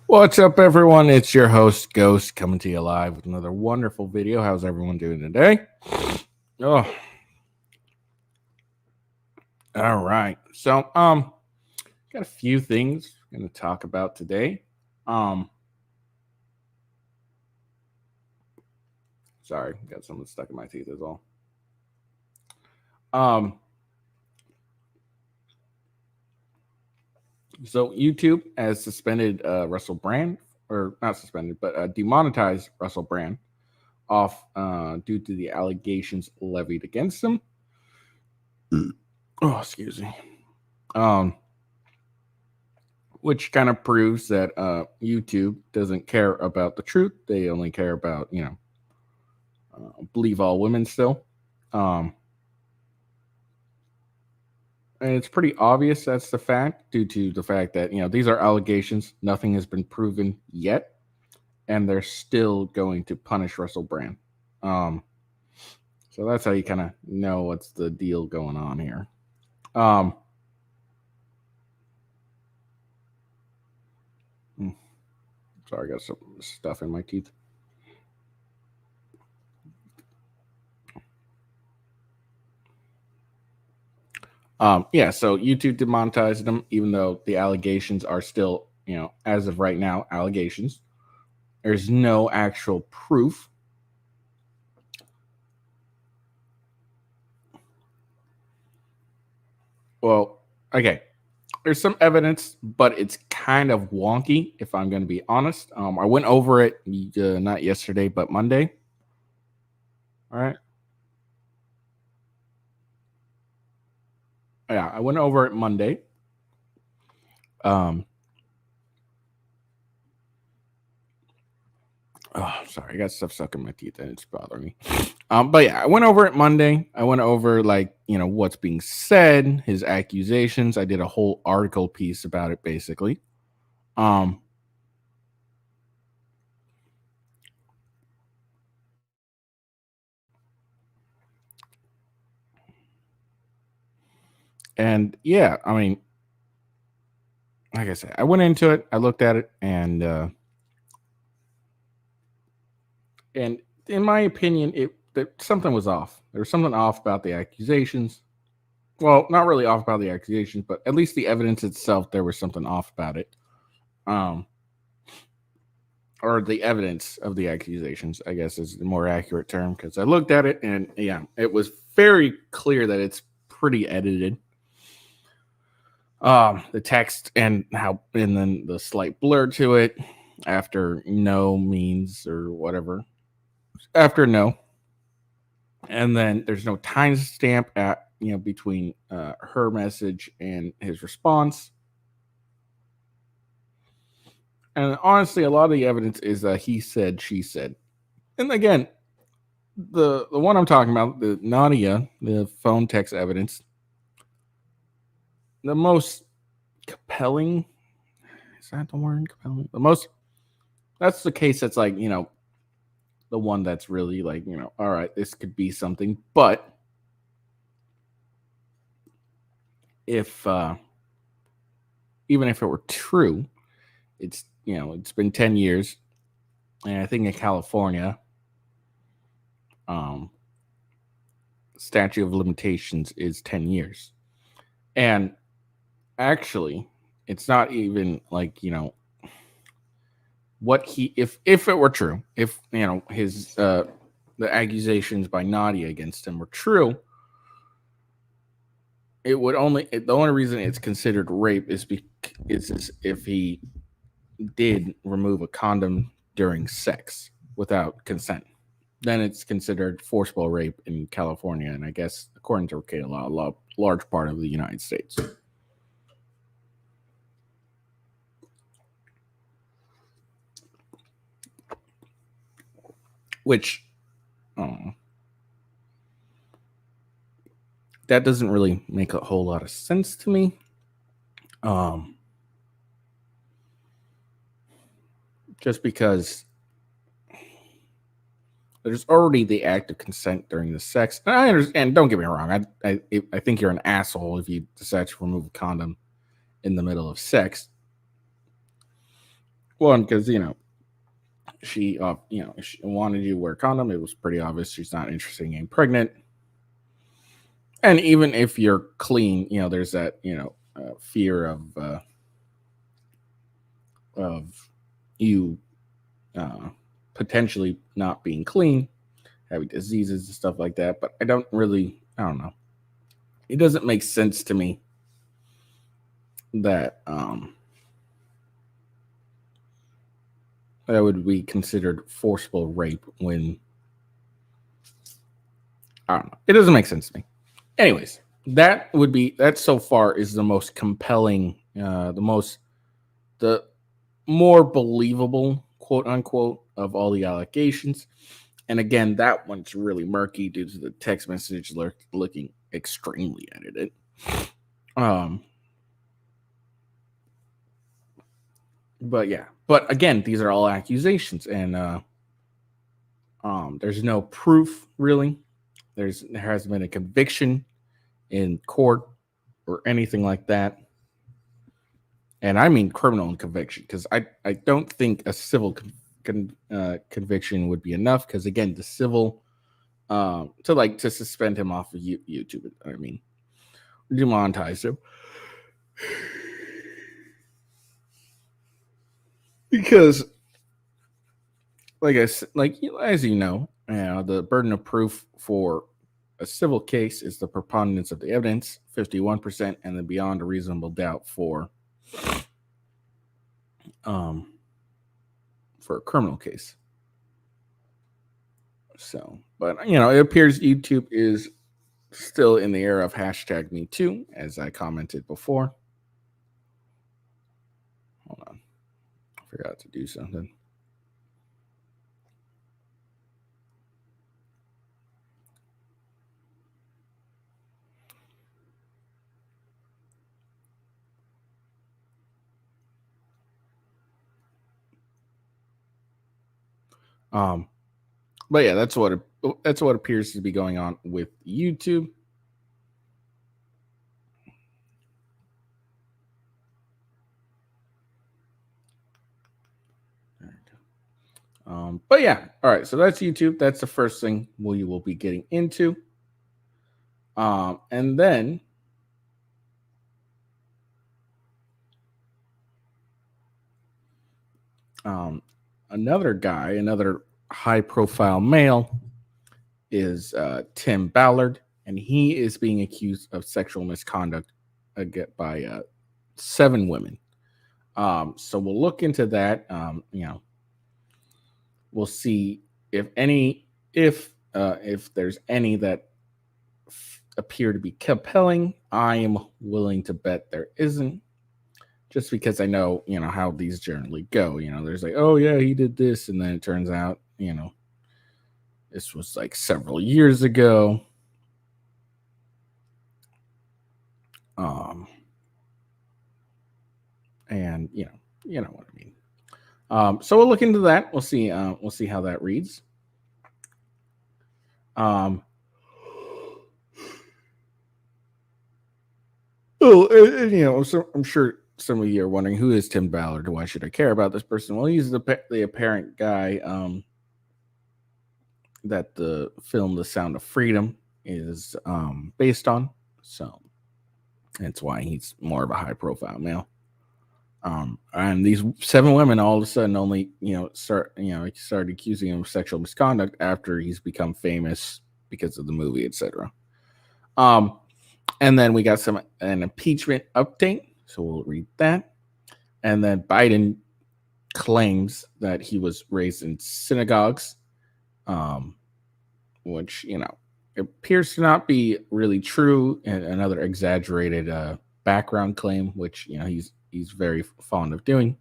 What's up, everyone? It's your host, Ghost, coming to you live with another wonderful video. How's everyone doing today? Oh, all right. So, got a few things I'm going to talk about today. Sorry, got something stuck in my teeth as well. So YouTube has suspended Russell Brand, or not suspended, but demonetized Russell Brand off due to the allegations levied against him. Oh, excuse me. Which kind of proves that YouTube doesn't care about the truth. They only care about, believe all women still. And it's pretty obvious that's the fact, due to the fact that, these are allegations. Nothing has been proven yet. And they're still going to punish Russell Brand. So that's how you kind of know what's the deal going on here. Sorry, I got some stuff in my teeth. Yeah, so YouTube demonetized them, even though the allegations are still, as of right now, allegations. There's no actual proof. Well, okay. There's some evidence, but it's kind of wonky, if I'm going to be honest. I went over it not yesterday, but Monday. All right. Yeah, I went over it Monday. Oh, sorry, I got stuff stuck in my teeth and it's bothering me. But yeah, I went over it Monday. I went over what's being said, his accusations. I did a whole article piece about it, basically. And yeah, I mean, like I said, I went into it, I looked at it, and in my opinion, something was off. There was something off about the accusations. Well, not really off about the accusations, but at least the evidence itself, there was something off about it. Or the evidence of the accusations, I guess is the more accurate term, because I looked at it and yeah, it was very clear that it's pretty edited. The text and then the slight blur to it after no means or whatever. After no. And then there's no timestamp at between her message and his response. And honestly, a lot of the evidence is he said, she said. And again, the one I'm talking about, the Nadia, the phone text evidence, the most compelling, is that the word? Compelling? That's the case that's like, the one that's really like, all right, this could be something. But if even if it were true, it's it's been 10 years, and I think in California, statute of limitations is 10 years. And actually, it's not even like, what he, if it were true, if his the accusations by Nadia against him were true, it would the only reason it's considered rape is if he did remove a condom during sex without consent. Then it's considered forcible rape in California, and I guess according to K law, a large part of the United States. Which, that doesn't really make a whole lot of sense to me. Just because there's already the act of consent during the sex. And I understand. Don't get me wrong. I think you're an asshole if you decide to remove a condom in the middle of sex. one, because she she wanted you to wear a condom. It was pretty obvious she's not interested in getting pregnant. And even if you're clean, there's that fear of you potentially not being clean, having diseases and stuff like that. But I don't know. It doesn't make sense to me that that would be considered forcible rape when, I don't know. It doesn't make sense to me. Anyways, that so far is the most compelling, the more believable, quote unquote, of all the allegations. And again, that one's really murky due to the text message looking extremely edited. But yeah, but again, these are all accusations, and there's no proof really. There hasn't been a conviction in court or anything like that. And I mean criminal conviction, because I don't think a civil conviction would be enough, because again, the civil to suspend him off of YouTube, I mean, demonetize him, because as you know, the burden of proof for a civil case is the preponderance of the evidence, 51%, and then beyond a reasonable doubt for a criminal case. So, but it appears YouTube is still in the era of #MeToo, as I commented before. Hold on, I forgot to do something. But yeah, that's what appears to be going on with YouTube. But yeah, all right. So that's YouTube. That's the first thing we will be getting into. And then another high-profile male is Tim Ballard, and he is being accused of sexual misconduct by 7 women. So we'll look into that. We'll see if there's any that appear to be compelling. I am willing to bet there isn't, just because I know how these generally go. There's like, oh yeah, he did this, and then it turns out this was like several years ago. And you know what I mean. So we'll look into that. We'll see how that reads. So I'm sure some of you are wondering, who is Tim Ballard? Why should I care about this person? Well, he's the apparent guy that the film The Sound of Freedom is based on. So that's why he's more of a high-profile male. And these 7 women all of a sudden only started accusing him of sexual misconduct after he's become famous because of the movie, etc. And then we got an impeachment update, so we'll read that. And then Biden claims that he was raised in synagogues, which appears to not be really true, and another exaggerated background claim, which he's very fond of doing.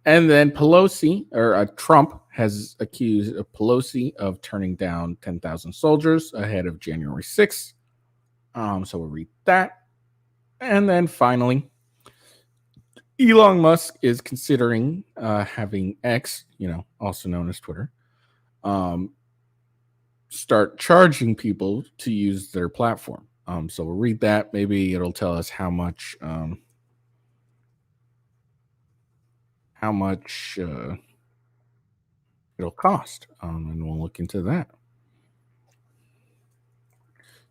And then Trump has accused Pelosi of turning down 10,000 soldiers ahead of January 6th. So we'll read that. And then finally, Elon Musk is considering having X, also known as Twitter, start charging people to use their platform. So we'll read that. Maybe it'll tell us how much how much it'll cost, and we'll look into that.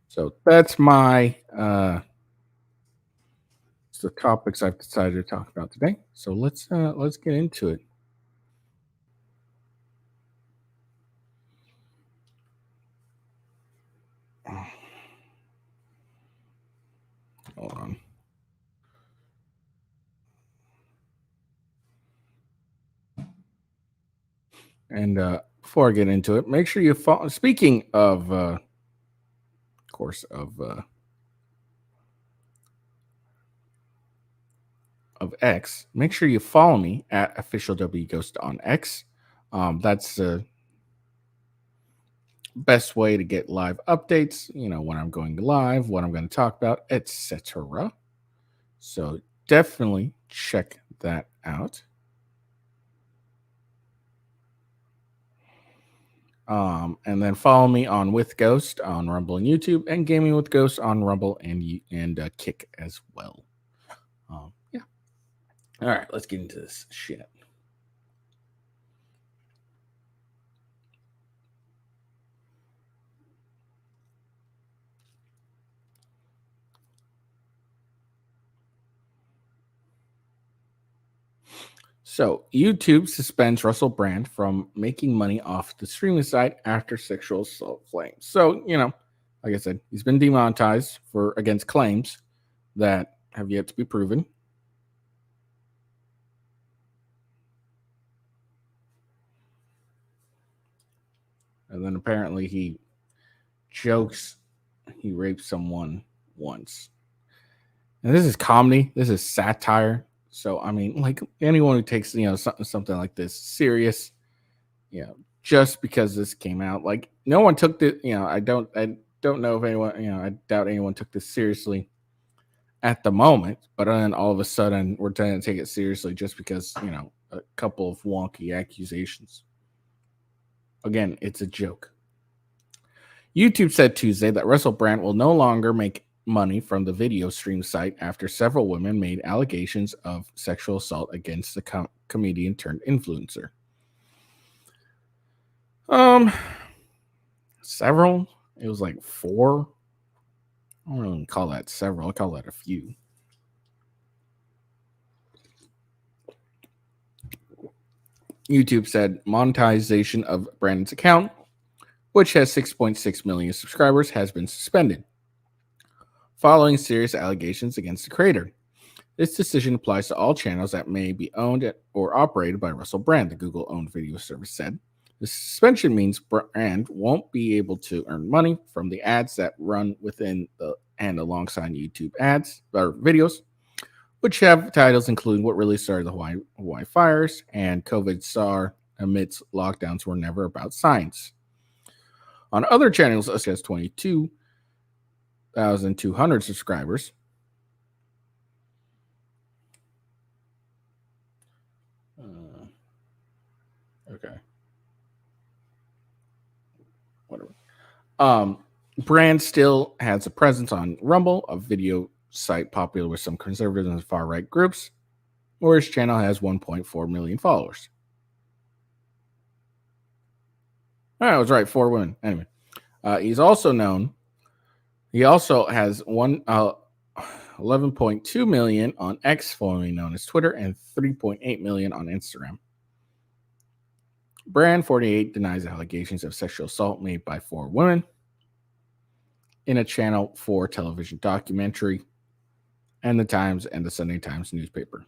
So that's my the topics I've decided to talk about today. So let's get into it. Hold on. And before I get into it, make sure you follow. Speaking of course, of X, make sure you follow me at official WGhost on X. That's the best way to get live updates. You know, when I'm going live, what I'm going to talk about, etc. So definitely check that out. And then follow me on WithGhost on Rumble and YouTube, and GamingWithGhost on Rumble and Kick as well. Yeah. All right, let's get into this shit. So YouTube suspends Russell Brand from making money off the streaming site after sexual assault claims. So, you know, like I said, he's been demonetized for against claims that have yet to be proven. And then apparently he jokes he raped someone once. And this is comedy. This is satire. So, I mean, like anyone who takes, you know, something like this serious, you know, just because this came out, like no one took the, you know, I don't know if anyone, you know, I doubt anyone took this seriously at the moment, but then all of a sudden we're trying to take it seriously just because, you know, a couple of wonky accusations. Again, it's a joke. YouTube said Tuesday that Russell Brand will no longer make money from the video stream site after several women made allegations of sexual assault against the comedian turned influencer. Several. It was like 4. I don't even call that several. I call that a few. YouTube said monetization of Brandon's account, which has 6.6 million subscribers, has been suspended following serious allegations against the creator. This decision applies to all channels that may be owned or operated by Russell Brand, the Google-owned video service said. The suspension means Brand won't be able to earn money from the ads that run within and alongside YouTube ads or videos, which have titles including What Really Started the Hawaii Fires and COVID SAR amidst lockdowns were never about science. On other channels, such as 22,200 subscribers, okay. Whatever. Brand still has a presence on Rumble, a video site popular with some conservative and far-right groups, where his channel has 1.4 million followers. I was right, 4 women. Anyway, he's also known. He also has 11.2 million on X, formerly known as Twitter, and 3.8 million on Instagram. Brand 48 denies allegations of sexual assault made by 4 women in a Channel 4 television documentary and the Times and the Sunday Times newspaper.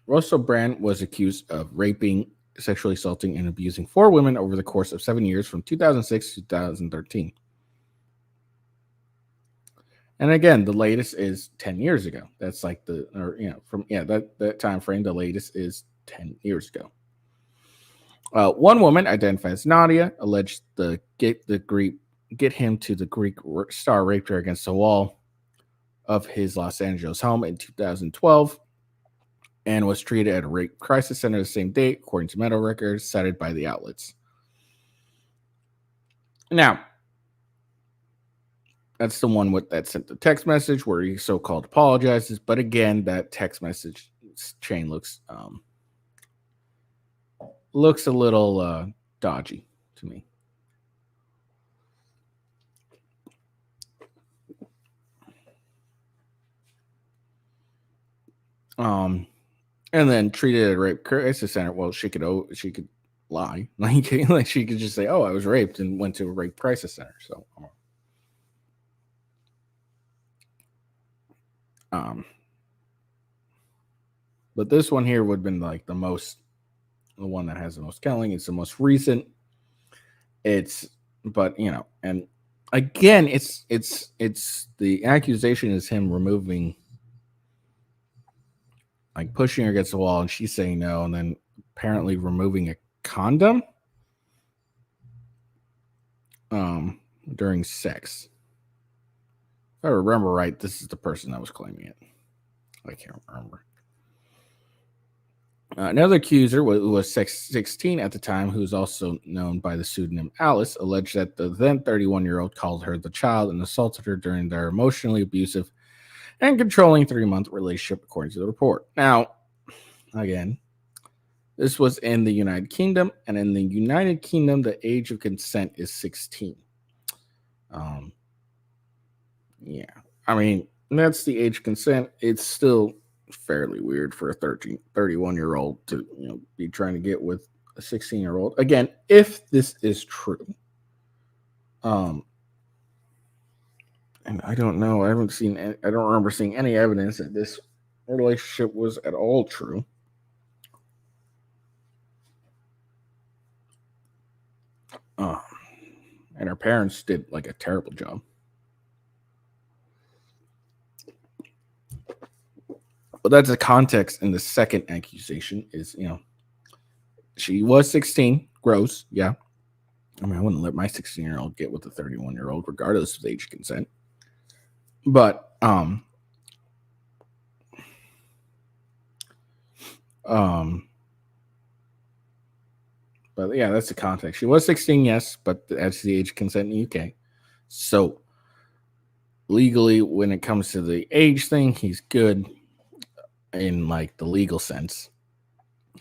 Russell Brand was accused of raping, sexually assaulting, and abusing 4 women over the course of 7 years from 2006 to 2013. And again, the latest is 10 years ago. That's like that time frame. The latest is 10 years ago. One woman, identified as Nadia, alleged get him to the Greek star raped her against the wall of his Los Angeles home in 2012 and was treated at a rape crisis center the same day, according to medical records cited by the outlets. Now, That's the one that sent the text message where he so-called apologizes. But again, that text message chain looks a little dodgy to me. And then treated at a rape crisis center. Well, she could lie, like she could just say, "Oh, I was raped," and went to a rape crisis center. So, but this one here would have been like the one that has the most killing. It's the most recent. But and again, it's the accusation is him removing, like pushing her against the wall, and she's saying no, and then apparently removing a condom during sex. If I remember right, this is the person that was claiming it. I can't remember. Another accuser was 16 at the time, who's also known by the pseudonym Alice, alleged that the then 31-year-old called her the child and assaulted her during their emotionally abusive and controlling 3-month relationship, according to the report. Now, again, this was in the United Kingdom, and in the United Kingdom, the age of consent is 16. Yeah, I mean, that's the age of consent. It's still fairly weird for a 31-year-old to be trying to get with a 16-year-old. Again, if this is true, and I don't know, I don't remember seeing any evidence that this relationship was at all true. And her parents did like a terrible job. But that's the context in the second accusation is, she was 16, gross, yeah. I mean, I wouldn't let my 16-year-old get with a 31-year-old, regardless of age consent. But but yeah, that's the context. She was 16, yes, but that's the age of consent in the UK. So legally, when it comes to the age thing, he's good in like the legal sense.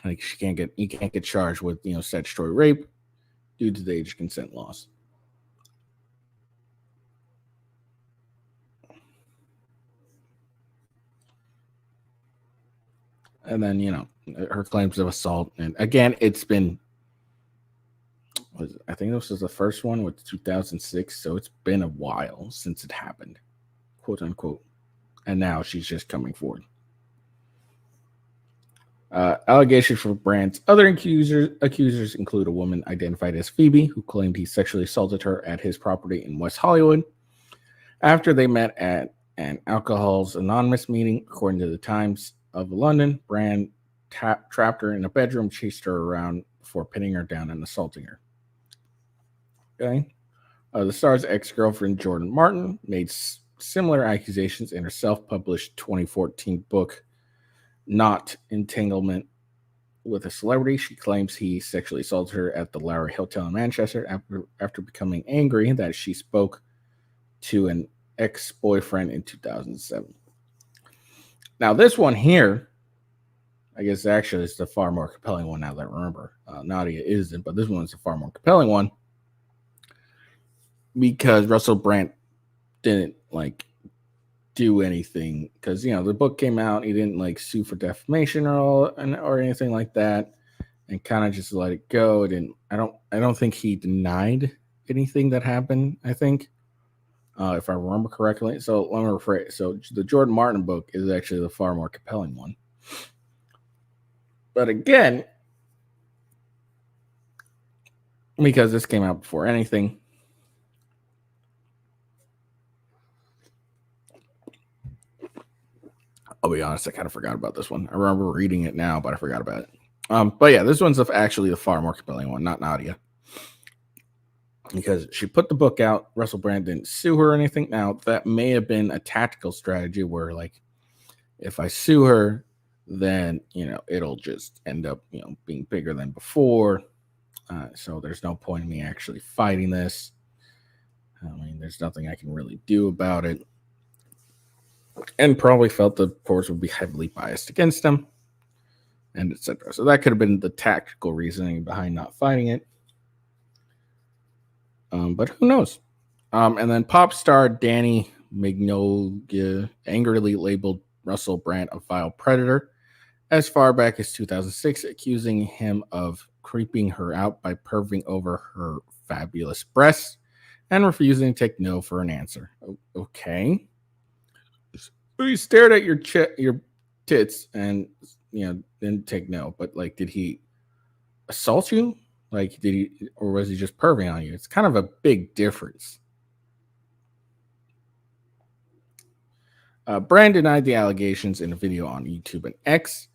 Like you can't get charged with statutory rape due to the age of consent laws. And then her claims of assault, and again, it's been. I think this was the first one with 2006, so it's been a while since it happened, quote unquote. And now she's just coming forward. Allegations from Brandt's other accusers include a woman identified as Phoebe, who claimed he sexually assaulted her at his property in West Hollywood after they met at an Alcoholics Anonymous meeting. According to the Times of London, Brandt trapped her in a bedroom, chased her around before pinning her down and assaulting her. Okay. The star's ex-girlfriend, Jordan Martin, made similar accusations in her self-published 2014 book, Not Entanglement with a Celebrity. She claims he sexually assaulted her at the Lowry Hotel in Manchester after becoming angry that she spoke to an ex-boyfriend in 2007. Now, this one here, I guess actually is the far more compelling one now that I remember. Nadia isn't, but this one's a far more compelling one. Because Russell Brandt didn't do anything, because the book came out, he didn't sue for defamation or anything like that, and kind of just let it go. I don't think he denied anything that happened. I think, if I remember correctly. So let me rephrase. So the Jordan Martin book is actually the far more compelling one. But again, because this came out before anything. I'll be honest, I kind of forgot about this one. I remember reading it now, but I forgot about it. But yeah, this one's actually the far more compelling one, not Nadia. Because she put the book out, Russell Brand didn't sue her or anything. Now, that may have been a tactical strategy where, if I sue her, then, it'll just end up, being bigger than before. So there's no point in me actually fighting this. I mean, there's nothing I can really do about it. And probably felt the courts would be heavily biased against him, and etc. So that could have been the tactical reasoning behind not fighting it. But who knows? And then pop star Danny Mignola angrily labeled Russell Brand a vile predator as far back as 2006, accusing him of creeping her out by perving over her fabulous breasts and refusing to take no for an answer. Okay. So he stared at your tits and didn't take no, but like, did he assault you? Like, did he, or was he just perving on you? It's kind of a big difference. Brand denied the allegations in a video on YouTube and X,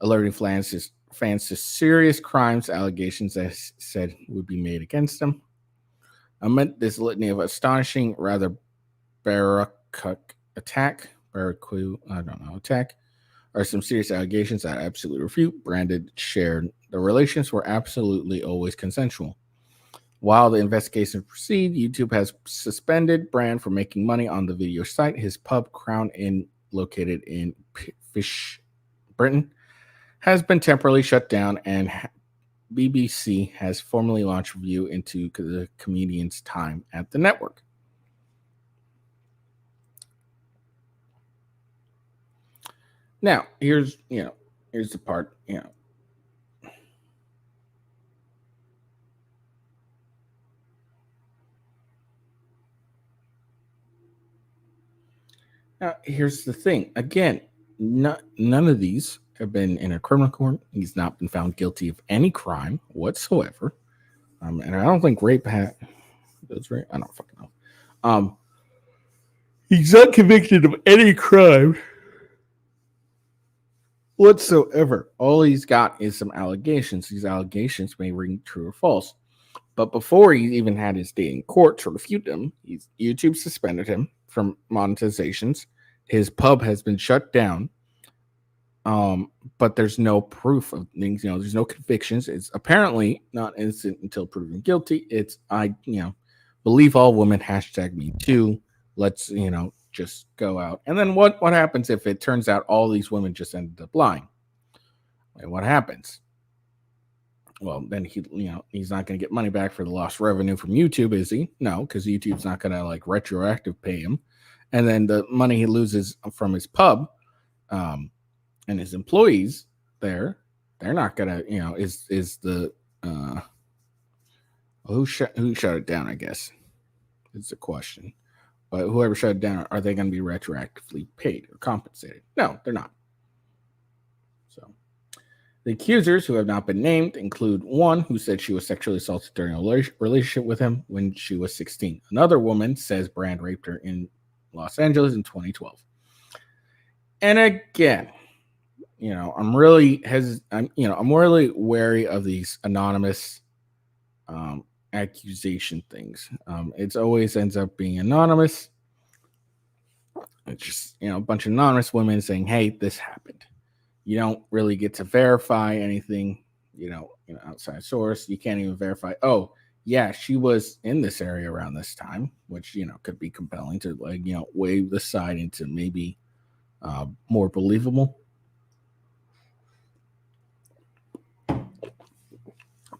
alerting fans to serious crimes allegations that said would be made against him. Amid this litany of astonishing, rather attack, are some serious allegations that I absolutely refute. Brandon shared the relations were absolutely always consensual. While the investigation proceeds, YouTube has suspended Brand for making money on the video site. His pub, Crown Inn, located in Fish, Britain, has been temporarily shut down, and BBC has formally launched a review into the comedian's time at the network. Now, here's the part, Now, here's the thing. Again, none of these have been in a criminal court. He's not been found guilty of any crime whatsoever. And I don't think rape that's right. I don't fucking know. He's not convicted of any crime whatsoever. All he's got is some allegations. These allegations may ring true or false. But before he even had his day in court to refute them, YouTube suspended him from monetizations. His pub has been shut down. But there's no proof of things. There's no convictions. It's apparently not innocent until proven guilty. It's believe all women. #MeToo. Let's just go out. And then what happens if it turns out all these women just ended up lying? And what happens? Well, then he's not going to get money back for the lost revenue from YouTube, is he? No, because YouTube's not going to like retroactive pay him. And then the money he loses from his pub, and his employees there, they're not going to, is the who shut it down? I guess is the question. But whoever shut it down, are they going to be retroactively paid or compensated? No, they're not. So. The accusers, who have not been named, include one who said she was sexually assaulted during a relationship with him when she was 16. Another woman says Brand raped her in Los Angeles in 2012. And again, I'm really wary of these anonymous accusation things. It always ends up being anonymous. It's just a bunch of anonymous women saying, "Hey, this happened." You don't really get to verify anything, outside source. You can't even verify, oh, yeah, she was in this area around this time, which, could be compelling to wave the side into maybe more believable.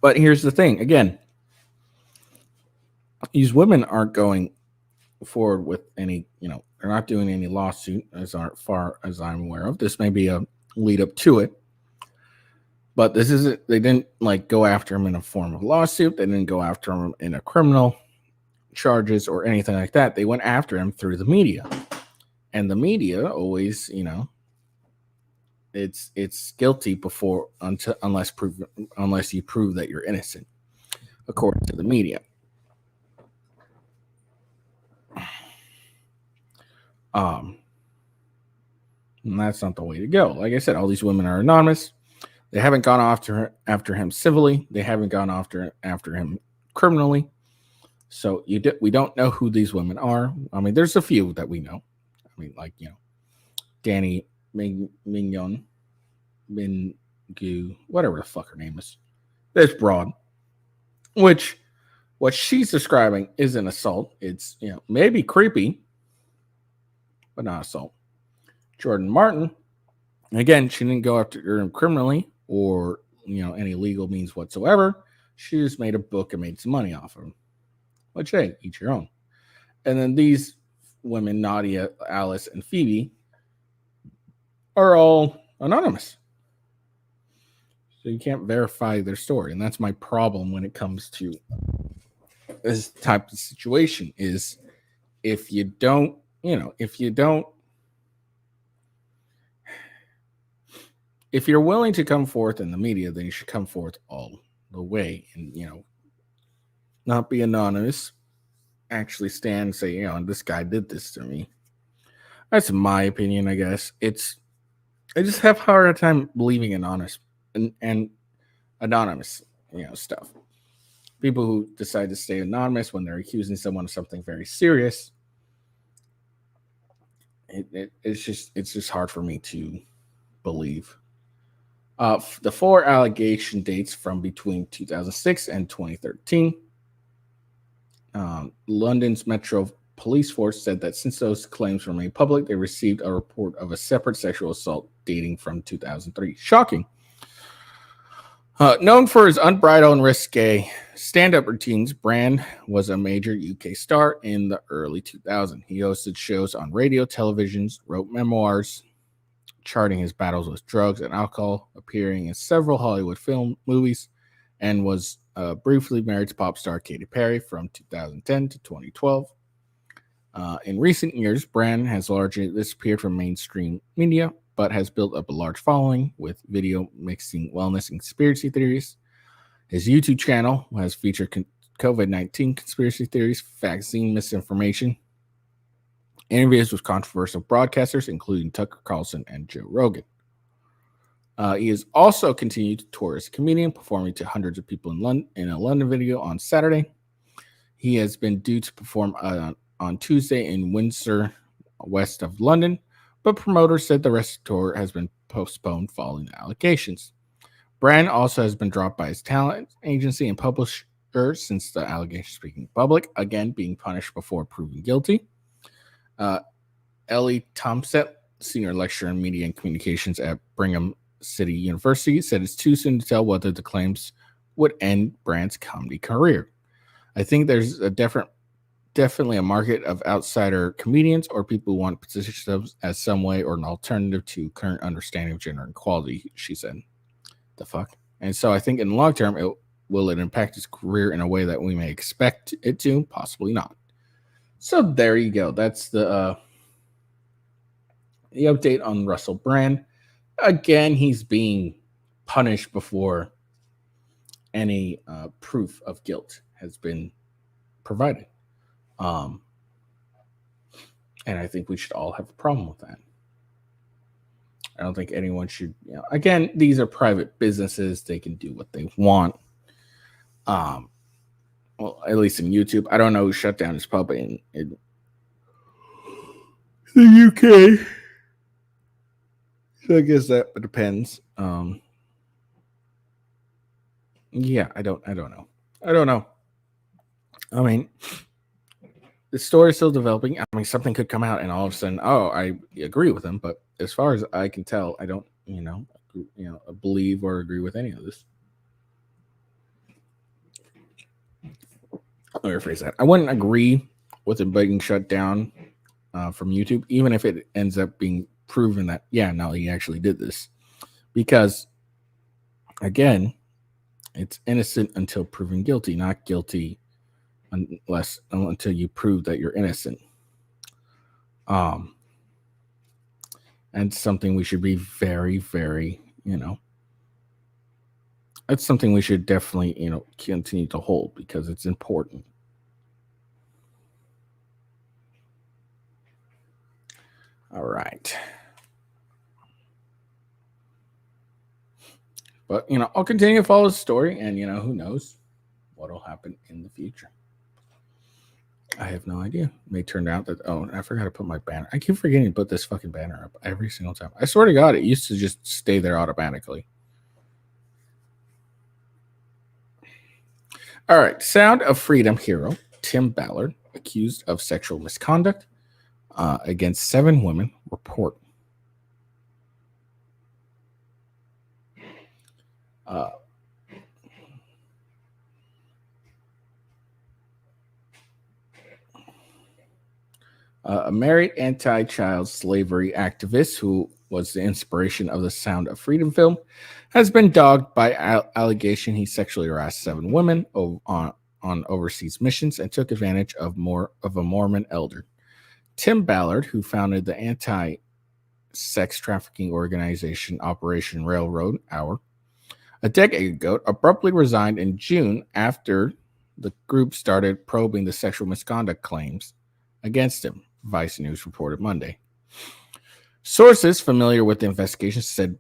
But here's the thing. Again, these women aren't going forward with any, they're not doing any lawsuit as far as I'm aware of. This may be a lead up to it, but this isn't. They didn't go after him in a form of lawsuit. They didn't go after him in a criminal charges or anything like that. They went after him through the media, and the media always, it's guilty unless you prove that you're innocent, according to the media. And that's not the way to go. Like I said, all these women are anonymous. They haven't gone after him civilly. They haven't gone after him criminally. So we don't know who these women are. I mean, there's a few that we know. I mean, Danny Mignon, Mingu, whatever the fuck her name is. This broad, which What she's describing is an assault. It's, maybe creepy, but not assault. Jordan Martin, again, she didn't go after him criminally or, any legal means whatsoever. She just made a book and made some money off of him. Which, hey, each your own. And then these women, Nadia, Alice, and Phoebe, are all anonymous. So you can't verify their story. And that's my problem when it comes to this type of situation is if you're willing to come forth in the media, then you should come forth all the way and, not be anonymous, actually stand and say, this guy did this to me. That's my opinion, I guess. I just have a hard time believing in honest and anonymous, stuff. People who decide to stay anonymous when they're accusing someone of something very serious, it's just hard for me to believe. The 4 allegation dates from between 2006 and 2013. London's Metro Police Force said that since those claims were made public, they received a report of a separate sexual assault dating from 2003. Shocking. Known for his unbridled and risque stand-up routines, Brand was a major UK star in the early 2000s. He hosted shows on radio, televisions, wrote memoirs, charting his battles with drugs and alcohol, appearing in several Hollywood movies, and was briefly married to pop star Katy Perry from 2010 to 2012. In recent years, Brand has largely disappeared from mainstream media, but has built up a large following with video mixing wellness and conspiracy theories. His YouTube channel has featured COVID-19 conspiracy theories, vaccine misinformation, interviews with controversial broadcasters, including Tucker Carlson and Joe Rogan. He has also continued to tour as a comedian, performing to hundreds of people in a London video on Saturday. He has been due to perform on Tuesday in Windsor, west of London, but promoters said the rest of the tour has been postponed following the allegations. Brand also has been dropped by his talent agency and publisher since the allegations became public, again being punished before proven guilty. Ellie Thompson, senior lecturer in media and communications at Brigham City University, said it's too soon to tell whether the claims would end Brand's comedy career. I think there's definitely a market of outsider comedians or people who want to position themselves as some way or an alternative to current understanding of gender equality, she said. The fuck? And so I think in the long term, will it impact his career in a way that we may expect it to? Possibly not. So there you go. That's the update on Russell Brand. Again, he's being punished before any proof of guilt has been provided. And I think we should all have a problem with that. I don't think anyone should, again, these are private businesses. They can do what they want. Well, at least in YouTube. I don't know who shut down his pub in the UK. So I guess that depends. Yeah, I don't know. I mean, the story is still developing. I mean, something could come out and all of a sudden, I agree with him. But as far as I can tell, I don't, believe or agree with any of this. Let me rephrase that. I wouldn't agree with him being shut down from YouTube, even if it ends up being proven that, he actually did this. Because, again, it's innocent until proven guilty, not guilty until you prove that you're innocent. And something we should be very, very, that's something we should definitely, continue to hold because it's important. All right. But, I'll continue to follow the story and, who knows what will happen in the future. I have no idea. It may turn out that, I forgot to put my banner. I keep forgetting to put this fucking banner up every single time. I swear to God, it used to just stay there automatically. All right. Sound of Freedom hero Tim Ballard, accused of sexual misconduct against 7 women, report. A married anti-child slavery activist who was the inspiration of the Sound of Freedom film has been dogged by allegation he sexually harassed 7 women on overseas missions and took advantage of a Mormon elder. Tim Ballard, who founded the anti-sex trafficking organization Operation Railroad Hour a decade ago, abruptly resigned in June after the group started probing the sexual misconduct claims against him, Vice News reported Monday. Sources familiar with the investigation said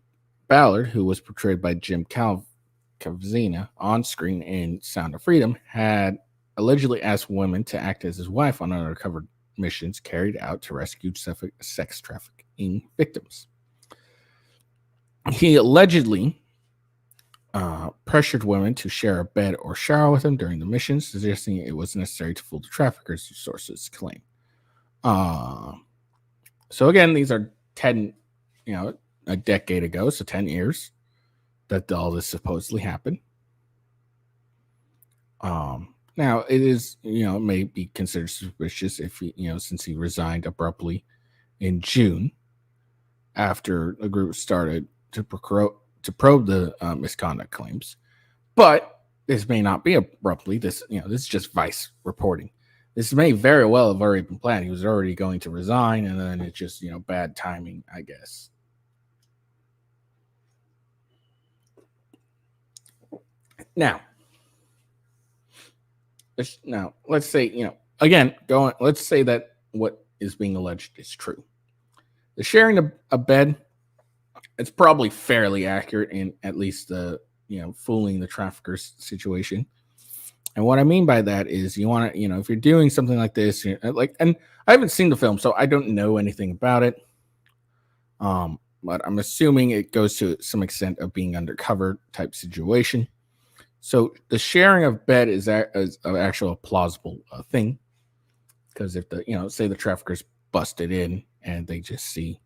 Ballard, who was portrayed by Jim Cavazina on screen in Sound of Freedom, had allegedly asked women to act as his wife on undercover missions carried out to rescue sex trafficking victims. He allegedly pressured women to share a bed or shower with him during the missions, suggesting it was necessary to fool the traffickers, sources claim. So again, these are 10, a decade ago, so 10 years that all this supposedly happened. Now it is, it may be considered suspicious if he, since he resigned abruptly in June after the group started to probe the misconduct claims, but this may not be abruptly. This is just Vice reporting. This may very well have already been planned. He was already going to resign, and then it's just, bad timing, I guess. Now, let's say, let's say that what is being alleged is true. The sharing a bed, it's probably fairly accurate in at least the, fooling the traffickers situation. And what I mean by that is you want to, if you're doing something like this, and I haven't seen the film, so I don't know anything about it. But I'm assuming it goes to some extent of being undercover type situation. So the sharing of bed is an actual plausible thing, because if say the traffickers busted in and they just see,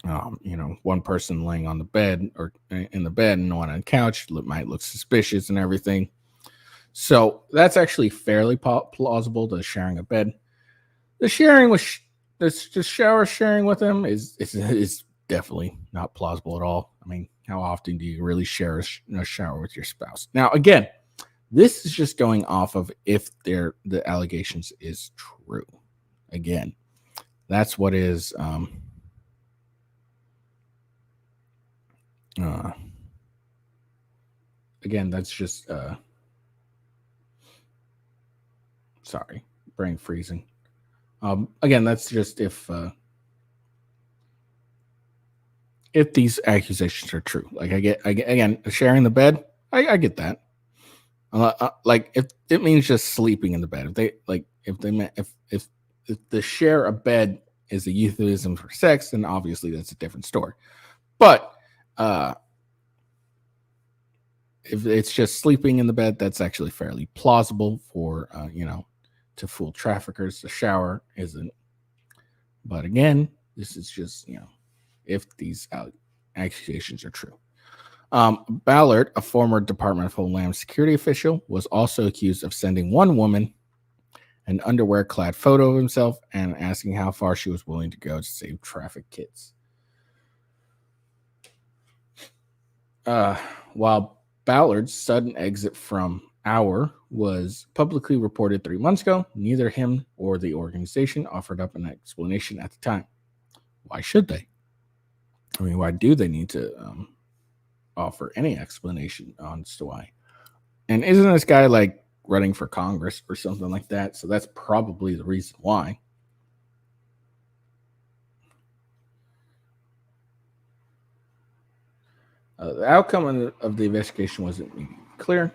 one person laying on the bed or in the bed and one on the couch, might look suspicious and everything. So that's actually fairly plausible. The sharing a bed, the sharing with the shower sharing with them is definitely not plausible at all. I mean, how often do you really share a shower with your spouse? Now, again, this is just going off of if the allegations is true. Again, that's what is again, that's just sorry, brain freezing. Again, that's just if these accusations are true. Like I get again, sharing the bed, I get that. Like if it means just sleeping in the bed, if the share a bed is a euphemism for sex, then obviously that's a different story. But if it's just sleeping in the bed, that's actually fairly plausible for to fool traffickers. The shower isn't. But again, this is just if these accusations are true. Ballard, a former Department of Homeland Security official, was also accused of sending one woman an underwear-clad photo of himself and asking how far she was willing to go to save trafficked kids. While Ballard's sudden exit from Hour was publicly reported 3 months ago, neither him or the organization offered up an explanation at the time. Why should they? I mean, why do they need to offer any explanation on as to why? And isn't this guy like running for Congress or something like that? So that's probably the reason why. The outcome of the investigation wasn't clear.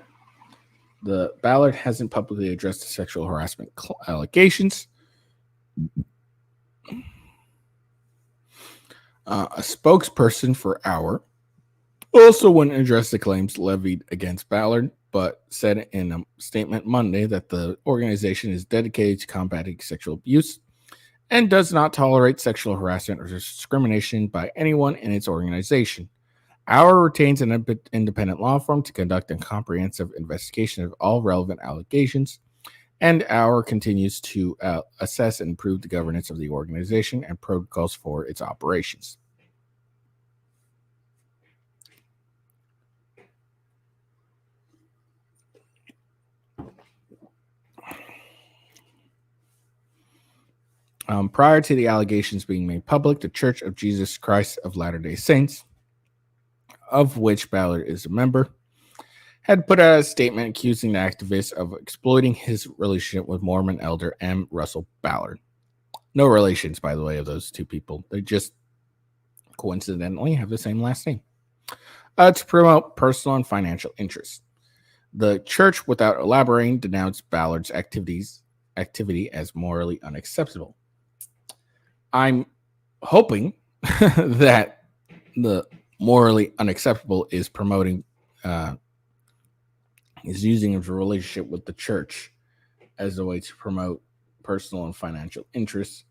The Ballard hasn't publicly addressed the sexual harassment allegations. A spokesperson for Hour also wouldn't address the claims levied against Ballard, but said in a statement Monday that the organization is dedicated to combating sexual abuse and does not tolerate sexual harassment or discrimination by anyone in its organization. Our retains an independent law firm to conduct a comprehensive investigation of all relevant allegations, and our continues to assess and improve the governance of the organization and protocols for its operations. Prior to the allegations being made public, the Church of Jesus Christ of Latter-day Saints, of which Ballard is a member, had put out a statement accusing the activist of exploiting his relationship with Mormon elder M. Russell Ballard. No relations, by the way, of those two people. They just coincidentally have the same last name. To promote personal and financial interests. The church, without elaborating, denounced Ballard's activity as morally unacceptable. I'm hoping that the morally unacceptable is promoting, is using his relationship with the church as a way to promote personal and financial interests.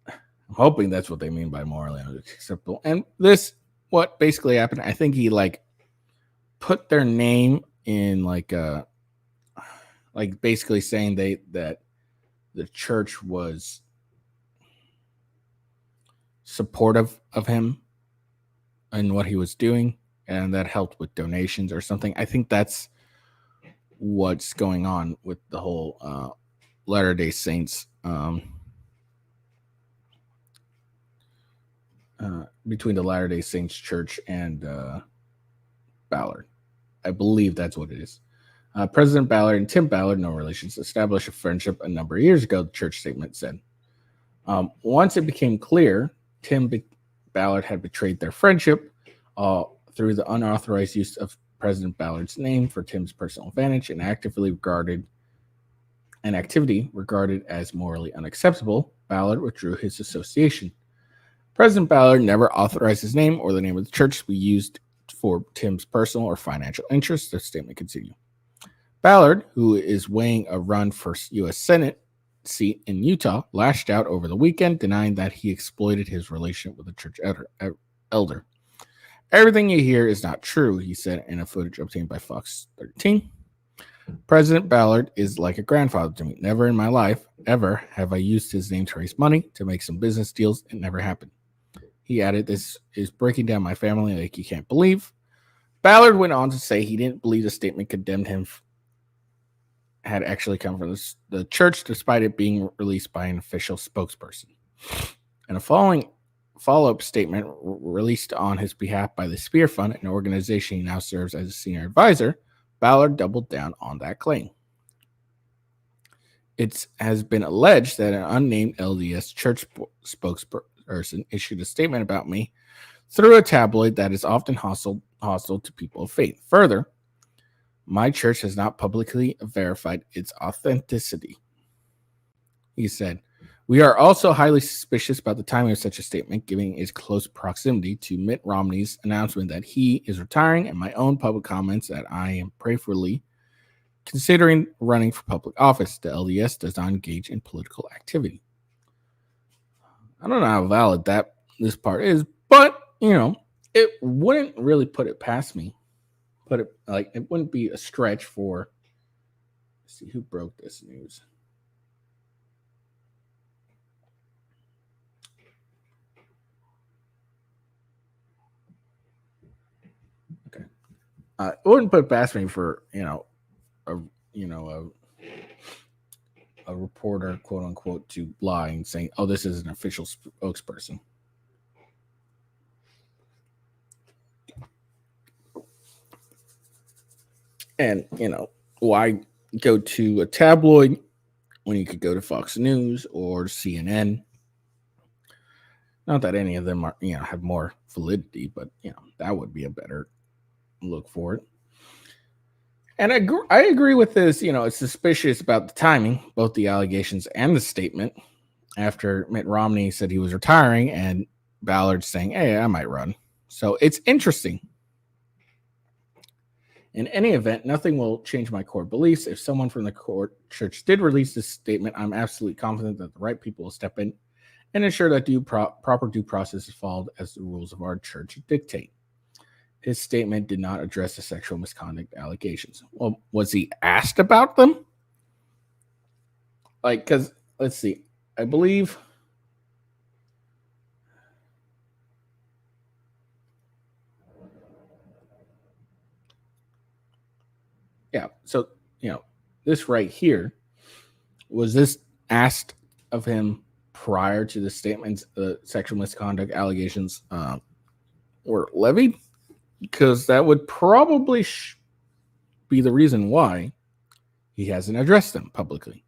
I'm hoping that's what they mean by morally unacceptable. And this, what basically happened, I think he put their name in basically saying that the church was supportive of him and what he was doing, and that helped with donations or something. I think that's what's going on with the whole Latter-day Saints between the Latter-day Saints Church and Ballard. I believe that's what it is. President Ballard and Tim Ballard, no relations, established a friendship a number of years ago, the church statement said. Once it became clear Ballard had betrayed their friendship through the unauthorized use of President Ballard's name for Tim's personal advantage and activity regarded as morally unacceptable, Ballard withdrew his association. President Ballard never authorized his name or the name of the church to be used for Tim's personal or financial interests, the statement continued. Ballard, who is weighing a run for U.S. Senate seat in Utah, lashed out over the weekend, denying that he exploited his relationship with the church elder. Everything you hear is not true, he said in a footage obtained by Fox 13. President Ballard is like a grandfather to me. Never in my life, ever, have I used his name to raise money, to make some business deals. It never happened. He added, this is breaking down my family like you can't believe. Ballard went on to say he didn't believe the statement condemned him had actually come from the church, despite it being released by an official spokesperson. In a follow-up statement released on his behalf by the Spear Fund, an organization he now serves as a senior advisor, Ballard doubled down on that claim. It has been alleged that an unnamed LDS church spokesperson issued a statement about me through a tabloid that is often hostile to people of faith. Further, my church has not publicly verified its authenticity. He said, we are also highly suspicious about the timing of such a statement, given its close proximity to Mitt Romney's announcement that he is retiring and my own public comments that I am prayerfully considering running for public office. The LDS does not engage in political activity. I don't know how valid this part is, but, it wouldn't really put it past me. It wouldn't be a stretch for, let's see who broke this news. Okay. It wouldn't put it past me for, a reporter, quote unquote, to lie and saying, oh, this is an official spokesperson. And, why go to a tabloid when you could go to Fox News or CNN? Not that any of them are, have more validity, but, that would be a better look for it. And I agree with this. It's suspicious about the timing, both the allegations and the statement after Mitt Romney said he was retiring and Ballard saying, hey, I might run. So it's interesting. In any event, nothing will change my core beliefs. If someone from the church did release this statement, I'm absolutely confident that the right people will step in and ensure that proper due process is followed as the rules of our church dictate. His statement did not address the sexual misconduct allegations. Well, was he asked about them? Like, because, let's see, I believe... Yeah, so, this right here, was this asked of him prior to the statements, sexual misconduct allegations were levied? Because that would probably be the reason why he hasn't addressed them publicly.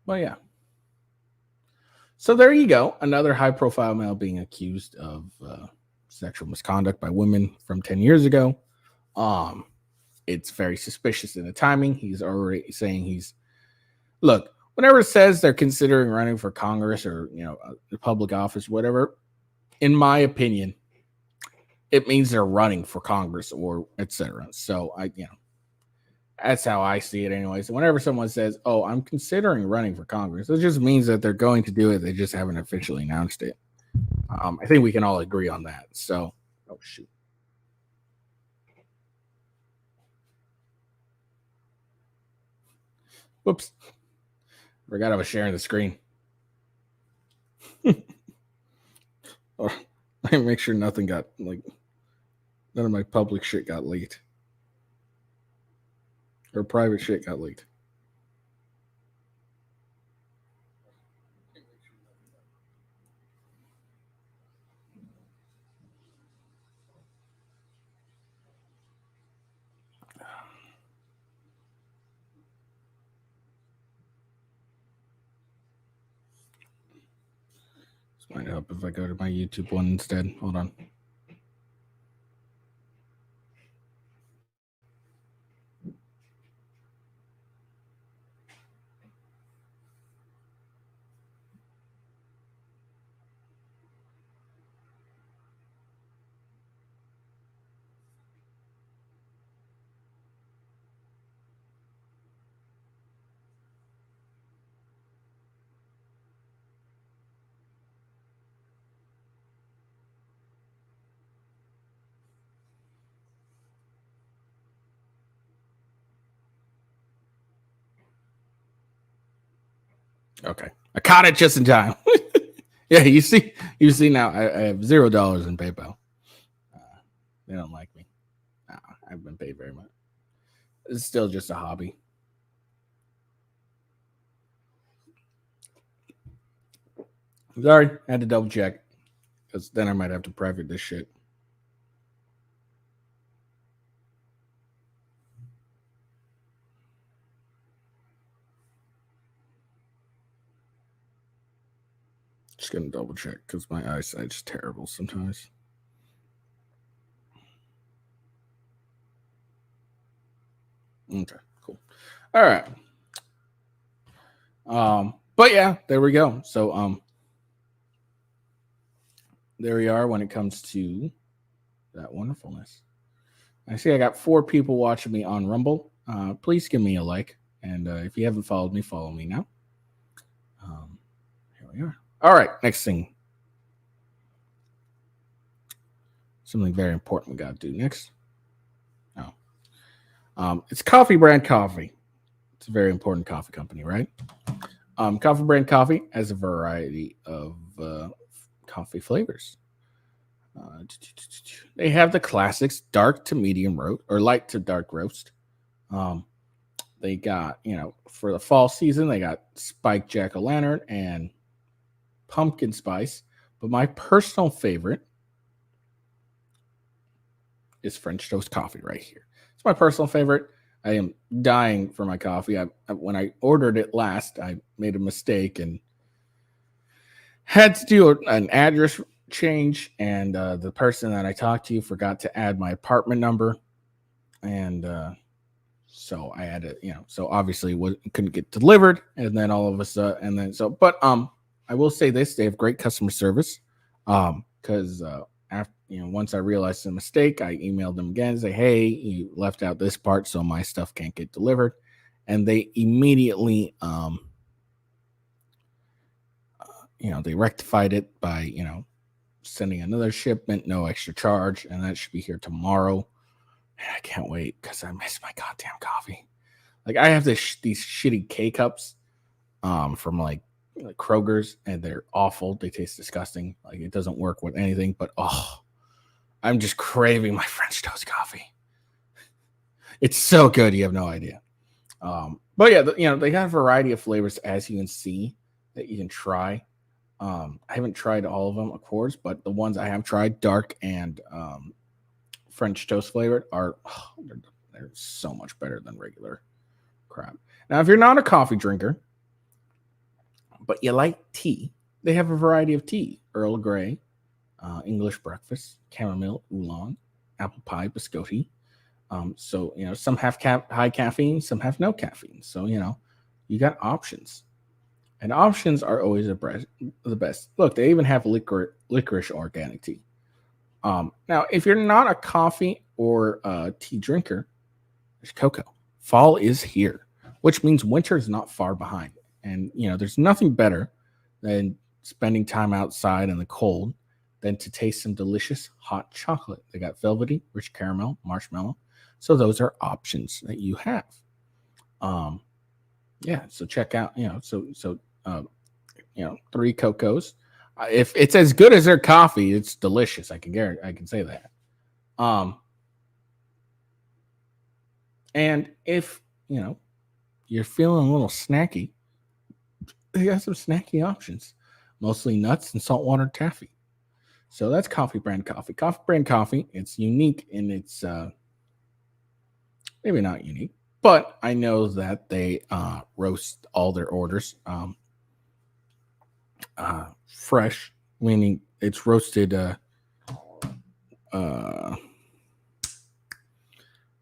But yeah. So there you go. Another high-profile male being accused of sexual misconduct by women from 10 years ago. It's very suspicious in the timing. He's already saying look, whenever it says they're considering running for Congress or, a public office, whatever, in my opinion, it means they're running for Congress or etc. So that's how I see it anyways. Whenever someone says, "Oh, I'm considering running for Congress," it just means that they're going to do it. They just haven't officially announced it. I think we can all agree on that. So, oh shoot. Whoops. Forgot I was sharing the screen. Or I make sure nothing got none of my public shit got leaked. Or private shit got leaked. This might help if I go to my YouTube one instead. Hold on. Okay, I caught it just in time. Yeah, you see now I have $0 in PayPal. They don't like me. I haven't been paid very much. It's still just a hobby. Sorry, I had to double check because then I might have to private this shit. Just gonna double check because my eyesight's terrible sometimes. Okay, cool. All right. But yeah, there we go. So there we are when it comes to that wonderfulness. I see I got 4 people watching me on Rumble. Please give me a like, and if you haven't followed me, follow me now. Here we are. All right, next thing. Something very important we got to do next. It's Coffee Brand Coffee. It's a very important coffee company, right? Coffee Brand Coffee has a variety of coffee flavors. They have the classics, dark to medium roast or light to dark roast. They got, for the fall season, they got spiked jack-o'-lantern and pumpkin spice. But my personal favorite is French toast coffee right here. It's my personal favorite. I am dying for my coffee. When I ordered it last, I made a mistake and had to do an address change. And the person that I talked to forgot to add my apartment number. And so I had to, so obviously couldn't get delivered. And then all of a sudden, but I will say this: they have great customer service. Because after once I realized the mistake, I emailed them again and say, hey, you left out this part, so my stuff can't get delivered. And they immediately, they rectified it by, sending another shipment, no extra charge, and that should be here tomorrow. And I can't wait because I miss my goddamn coffee. Like, I have these shitty K-Cups from like Kroger's, and they're awful. They taste disgusting. Like, it doesn't work with anything, but I'm just craving my French toast coffee. It's so good, you have no idea. But yeah, they got a variety of flavors, as you can see, that you can try. I haven't tried all of them, of course, but the ones I have tried, dark and French toast flavored, they're so much better than regular crap. Now, if you're not a coffee drinker, but you like tea, they have a variety of tea: Earl Grey, English breakfast, chamomile, oolong, apple pie, biscotti. So some have high caffeine, some have no caffeine. So you got options, and options are always the best. Look, they even have licorice organic tea. Now, if you're not a coffee or tea drinker, there's cocoa. Fall is here, which means winter is not far behind. And there's nothing better than spending time outside in the cold than to taste some delicious hot chocolate. They got velvety, rich caramel, marshmallow. So those are options that you have. So check out, 3 cocos. If it's as good as their coffee, it's delicious. I can say that. And if you're feeling a little snacky, they got some snacky options, mostly nuts and saltwater taffy. So that's Coffee Brand Coffee. Coffee Brand Coffee, it's unique in its, maybe not unique, but I know that they roast all their orders fresh, meaning it's roasted.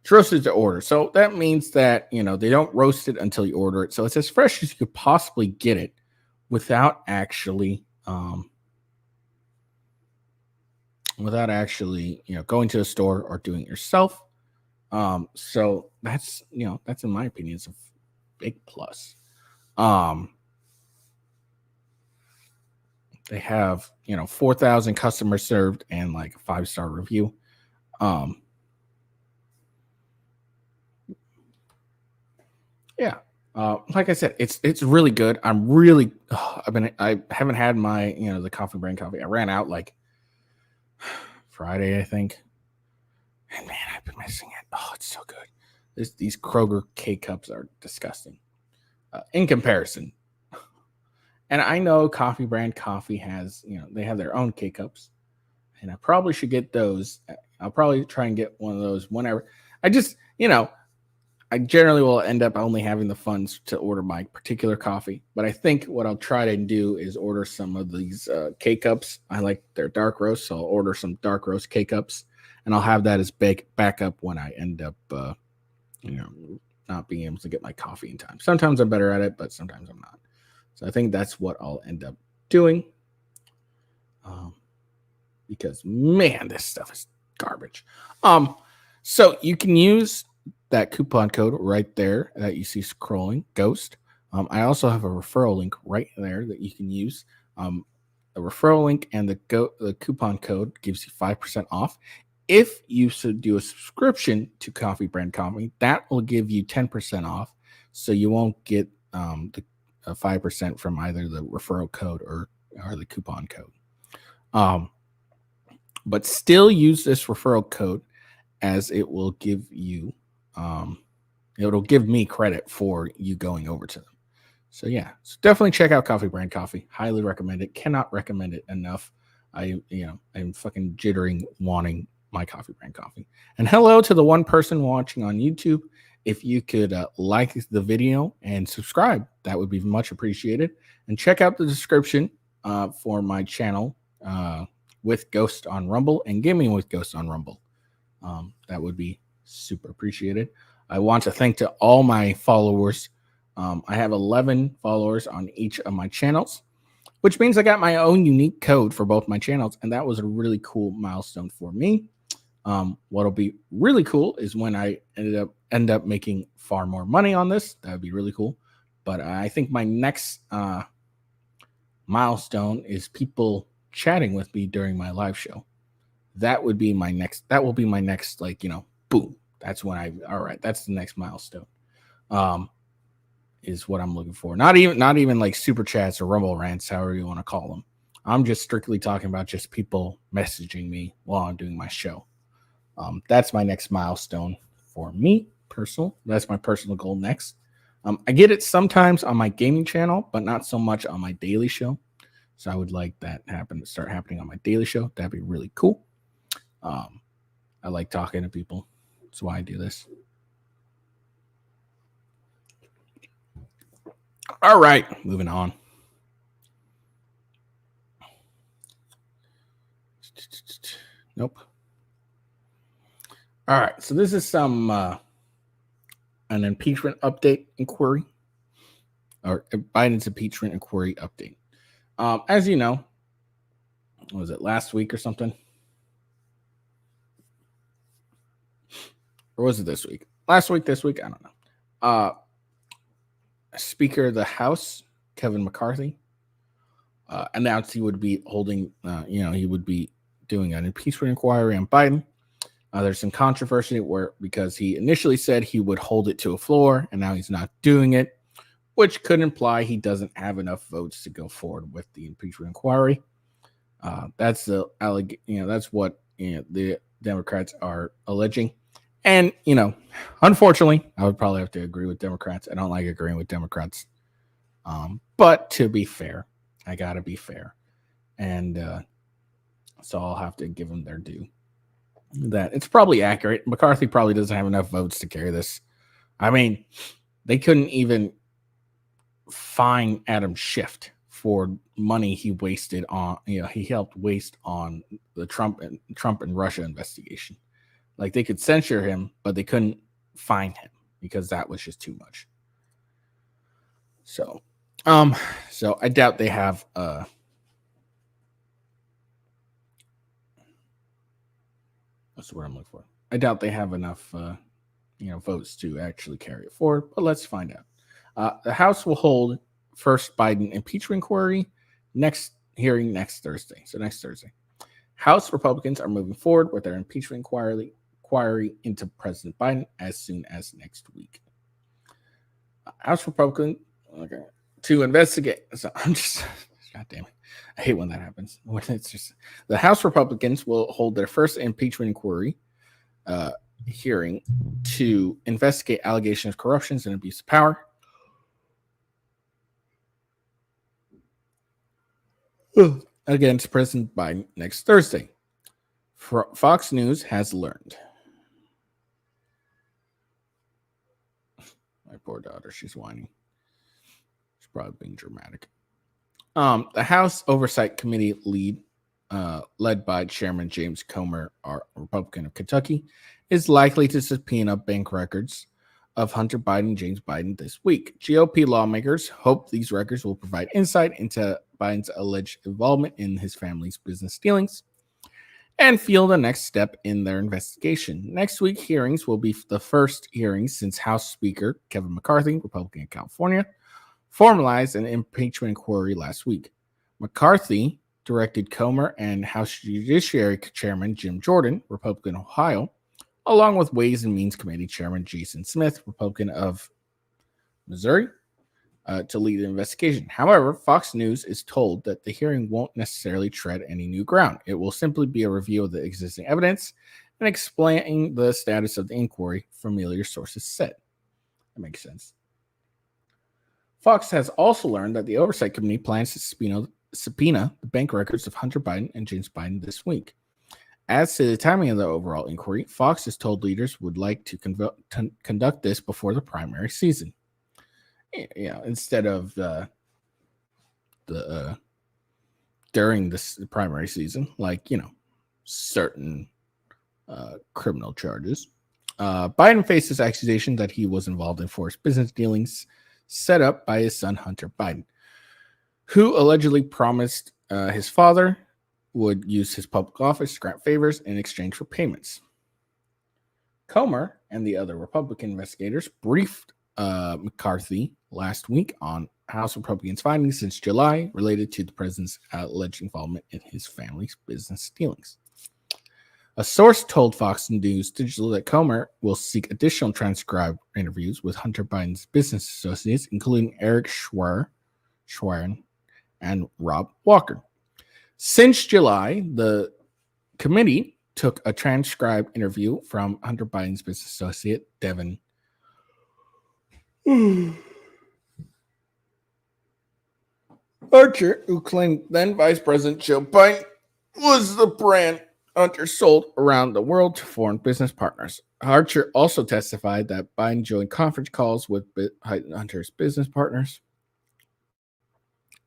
It's roasted to order, so that means that they don't roast it until you order it. So it's as fresh as you could possibly get it, without actually going to a store or doing it yourself. So that's in my opinion, it's a big plus. They have 4,000 customers served and like a 5-star review. Like I said, it's really good. I'm really I haven't had my the Coffee Brand Coffee. I ran out like Friday, I think. And man, I've been missing it. Oh, it's so good. These Kroger K-Cups are disgusting in comparison. And I know Coffee Brand Coffee has, they have their own K-Cups. And I probably should get those. I'll probably try and get one of those whenever. I just, I generally will end up only having the funds to order my particular coffee. But I think what I'll try to do is order some of these K-Cups. I like their dark roast, so I'll order some dark roast K-Cups. And I'll have that as backup when I end up, not being able to get my coffee in time. Sometimes I'm better at it, but sometimes I'm not. So I think that's what I'll end up doing. Because man, this stuff is garbage. So you can use that coupon code right there that you see scrolling, Ghost. I also have a referral link right there that you can use. The referral link and the coupon code gives you 5% off. If you do a subscription to Coffee Brand Coffee, that will give you 10% off. So you won't get the 5% from either the referral code or the coupon code. But still use this referral code, as it will give you it'll give me credit for you going over to them. So yeah, so definitely check out Coffee Brand Coffee. Highly recommend it. Cannot recommend it enough. I'm fucking jittering wanting my Coffee Brand Coffee. And hello to the one person watching on YouTube. If you could like the video and subscribe, that would be much appreciated. And check out the description for my channel, with Ghost on Rumble and Gaming with Ghost on Rumble. That would be super appreciated. I want to thank to all my followers. I have 11 followers on each of my channels. which means I got my own unique code for both my channels, and that was a really cool milestone for me. What'll be really cool is when I end up making far more money on this. That would be really cool. But I think my next milestone is people chatting with me during my live show. That will be my next, like, boom. That's when all right, that's the next milestone. Is what I'm looking for. Not even like super chats or rumble rants, however you want to call them. I'm just strictly talking about just people messaging me while I'm doing my show. That's my next milestone for me, personal. That's my personal goal next. I get it sometimes on my gaming channel, but not so much on my daily show. So I would like that to start happening on my daily show. That'd be really cool. I like talking to people. That's why I do this. All right, moving on. Nope. All right, so this is some an impeachment update inquiry, or Biden's impeachment inquiry update. As you know, was it last week or something? Or was it this week? Last week, this week? I don't know. Speaker of the House, Kevin McCarthy, announced he would be holding, he would be doing an impeachment inquiry on Biden. There's some controversy because he initially said he would hold it to a floor, and now he's not doing it, which could imply he doesn't have enough votes to go forward with the impeachment inquiry. That's that's what the Democrats are alleging. And, unfortunately, I would probably have to agree with Democrats. I don't like agreeing with Democrats. But to be fair, I got to be fair. And so I'll have to give them their due. That it's probably accurate. McCarthy probably doesn't have enough votes to carry this. I mean, they couldn't even fine Adam Schiff for money he wasted on, he helped waste on the Trump and Russia investigation. Like, they could censure him, but they couldn't fine him because that was just too much. So I doubt they have that's what I'm looking for. I doubt they have enough votes to actually carry it forward, but let's find out. The House will hold first Biden impeachment inquiry next Thursday. So next Thursday. House Republicans are moving forward with their impeachment inquiry into President Biden as soon as next week. House Republican to investigate. So I'm just, God damn it. I hate when that happens. When it's just the House Republicans will hold their first impeachment inquiry hearing to investigate allegations of corruption and abuse of power against President Biden next Thursday. Fox News has learned. My poor daughter, she's whining. She's probably being dramatic. The House Oversight Committee led by Chairman James Comer, our Republican of Kentucky, is likely to subpoena bank records of Hunter Biden and James Biden this week. GOP lawmakers hope these records will provide insight into Biden's alleged involvement in his family's business dealings and fuel the next step in their investigation. Next week, hearings will be the first hearings since House Speaker Kevin McCarthy, Republican of California, formalized an impeachment inquiry last week. McCarthy directed Comer and House Judiciary Chairman Jim Jordan, Republican of Ohio, along with Ways and Means Committee Chairman Jason Smith, Republican of Missouri, to lead the investigation. However, Fox News is told that the hearing won't necessarily tread any new ground. It will simply be a review of the existing evidence and explaining the status of the inquiry, familiar sources said. That makes sense. Fox has also learned that the Oversight Committee plans to subpoena the bank records of Hunter Biden and James Biden this week. As to the timing of the overall inquiry, Fox has told leaders would like to conduct this before the primary season. Instead of during this primary season, like, certain criminal charges. Biden faces accusation that he was involved in forced business dealings set up by his son, Hunter Biden, who allegedly promised his father would use his public office to grant favors in exchange for payments. Comer and the other Republican investigators briefed McCarthy last week on House Republicans' findings since July related to the president's alleged involvement in his family's business dealings. A source told Fox News Digital that Comer will seek additional transcribed interviews with Hunter Biden's business associates, including Eric Schwerin and Rob Walker. Since July, the committee took a transcribed interview from Hunter Biden's business associate, Devin Archer, who claimed then Vice President Joe Biden was the brand Hunter sold around the world to foreign business partners. Archer also testified that Biden joined conference calls with Hunter's business partners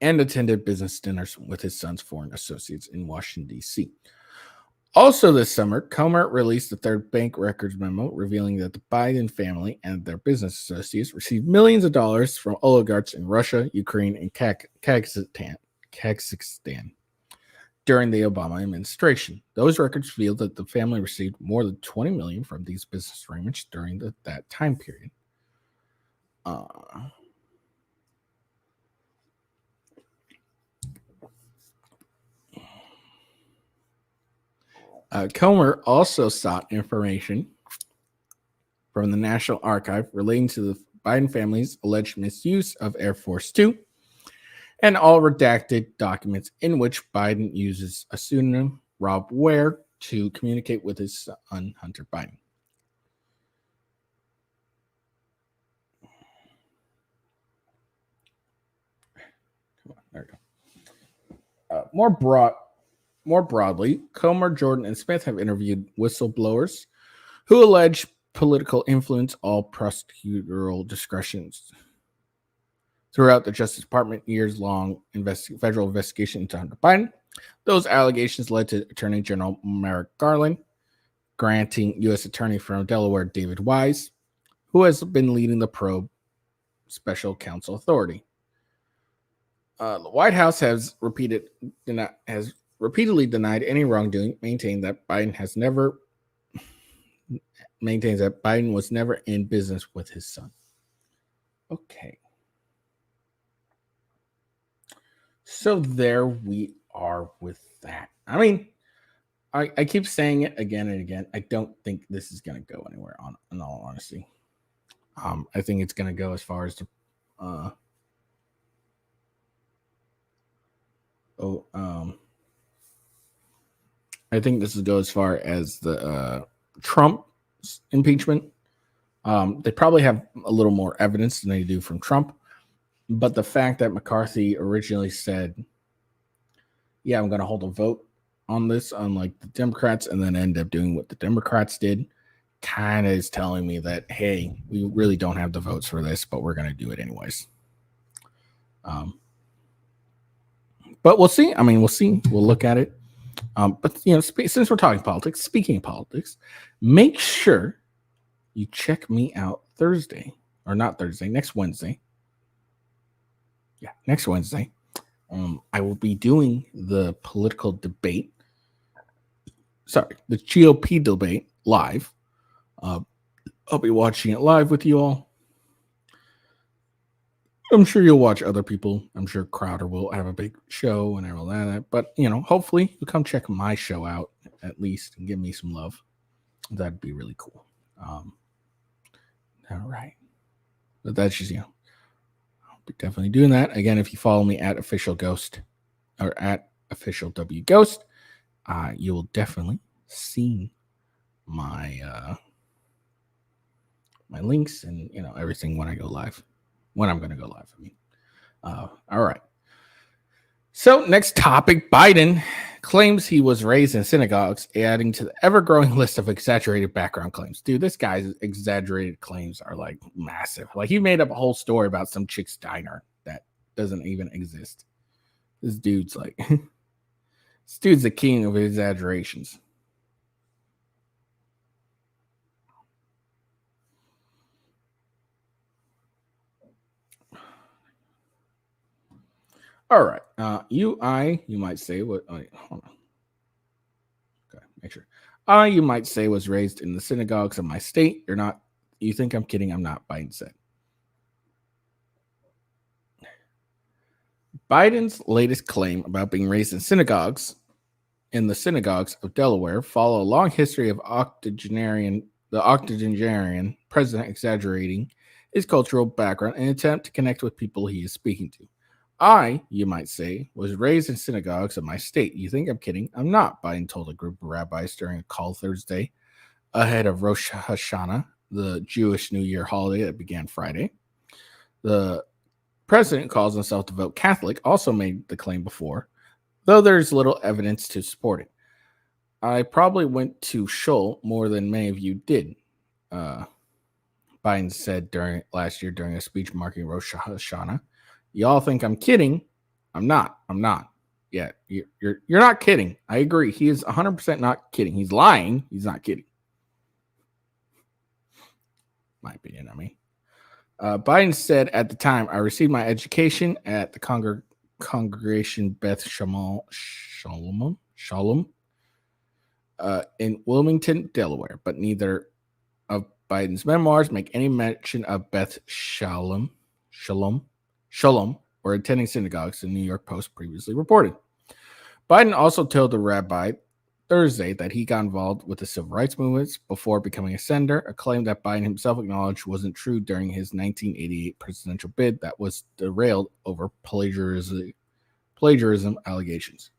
and attended business dinners with his son's foreign associates in Washington, D.C. Also this summer, Comer released the third bank records memo revealing that the Biden family and their business associates received millions of dollars from oligarchs in Russia, Ukraine, and Kazakhstan during the Obama administration. Those records revealed that the family received more than $20 million from these business arrangements during that time period. Comer also sought information from the National Archive relating to the Biden family's alleged misuse of Air Force Two and all redacted documents in which Biden uses a pseudonym, Rob Ware, to communicate with his son, Hunter Biden. Come on, there we go. More broadly, Comer, Jordan, and Smith have interviewed whistleblowers who allege political influence, all prosecutorial discretions. Throughout the Justice Department years-long federal investigation into Hunter Biden, those allegations led to Attorney General Merrick Garland granting U.S. Attorney from Delaware David Wise, who has been leading the probe special counsel authority. The White House has repeatedly denied any wrongdoing, maintains that Biden was never in business with his son. Okay. So there we are with that. I mean, I keep saying it again and again. I don't think this is going to go anywhere, in all honesty. I think it's going to go as far as I think this will go as far as the Trump impeachment. They probably have a little more evidence than they do from Trump. But the fact that McCarthy originally said, yeah, I'm going to hold a vote on this, unlike the Democrats, and then end up doing what the Democrats did, kind of is telling me that, hey, we really don't have the votes for this, but we're going to do it anyways. But we'll see. I mean, we'll see. We'll look at it. But, since we're talking politics, speaking of politics, make sure you check me out next Wednesday. Yeah, next Wednesday. I will be doing the political debate. Sorry, the GOP debate live. I'll be watching it live with you all. I'm sure you'll watch other people. I'm sure Crowder will have a big show and all that. But, hopefully you'll come check my show out at least and give me some love. That'd be really cool. All right. But that's just, I'll be definitely doing that. Again, if you follow me at Official Ghost or at Official W Ghost, you will definitely see my my links and everything when I go live. When I'm going to go live, I mean. All right. So next topic, Biden claims he was raised in synagogues, adding to the ever-growing list of exaggerated background claims. Dude, this guy's exaggerated claims are like massive. Like he made up a whole story about some chick's diner that doesn't even exist. This dude's like, this dude's the king of exaggerations. All right. You might say what? Oh, hold on. Okay, make sure. You might say was raised in the synagogues of my state. You're not. You think I'm kidding? I'm not. Biden said. Biden's latest claim about being raised in the synagogues of Delaware, follow a long history of the octogenarian president exaggerating his cultural background in an attempt to connect with people he is speaking to. You might say, was raised in synagogues of my state. You think I'm kidding? I'm not, Biden told a group of rabbis during a call Thursday ahead of Rosh Hashanah, the Jewish New Year holiday that began Friday. The president calls himself devout Catholic, also made the claim before, though there's little evidence to support it. I probably went to shul more than many of you did, Biden said last year during a speech marking Rosh Hashanah. Y'all think I'm kidding? I'm not. Yeah, you're not kidding. I agree. He is 100% not kidding. He's lying. He's not kidding. My opinion, I mean. Biden said at the time, I received my education at the Congregation Beth Shalom in Wilmington, Delaware, but neither of Biden's memoirs make any mention of Beth Shalom, or attending synagogues, the New York Post previously reported. Biden also told the rabbi Thursday that he got involved with the civil rights movements before becoming a senator, a claim that Biden himself acknowledged wasn't true during his 1988 presidential bid that was derailed over plagiarism allegations.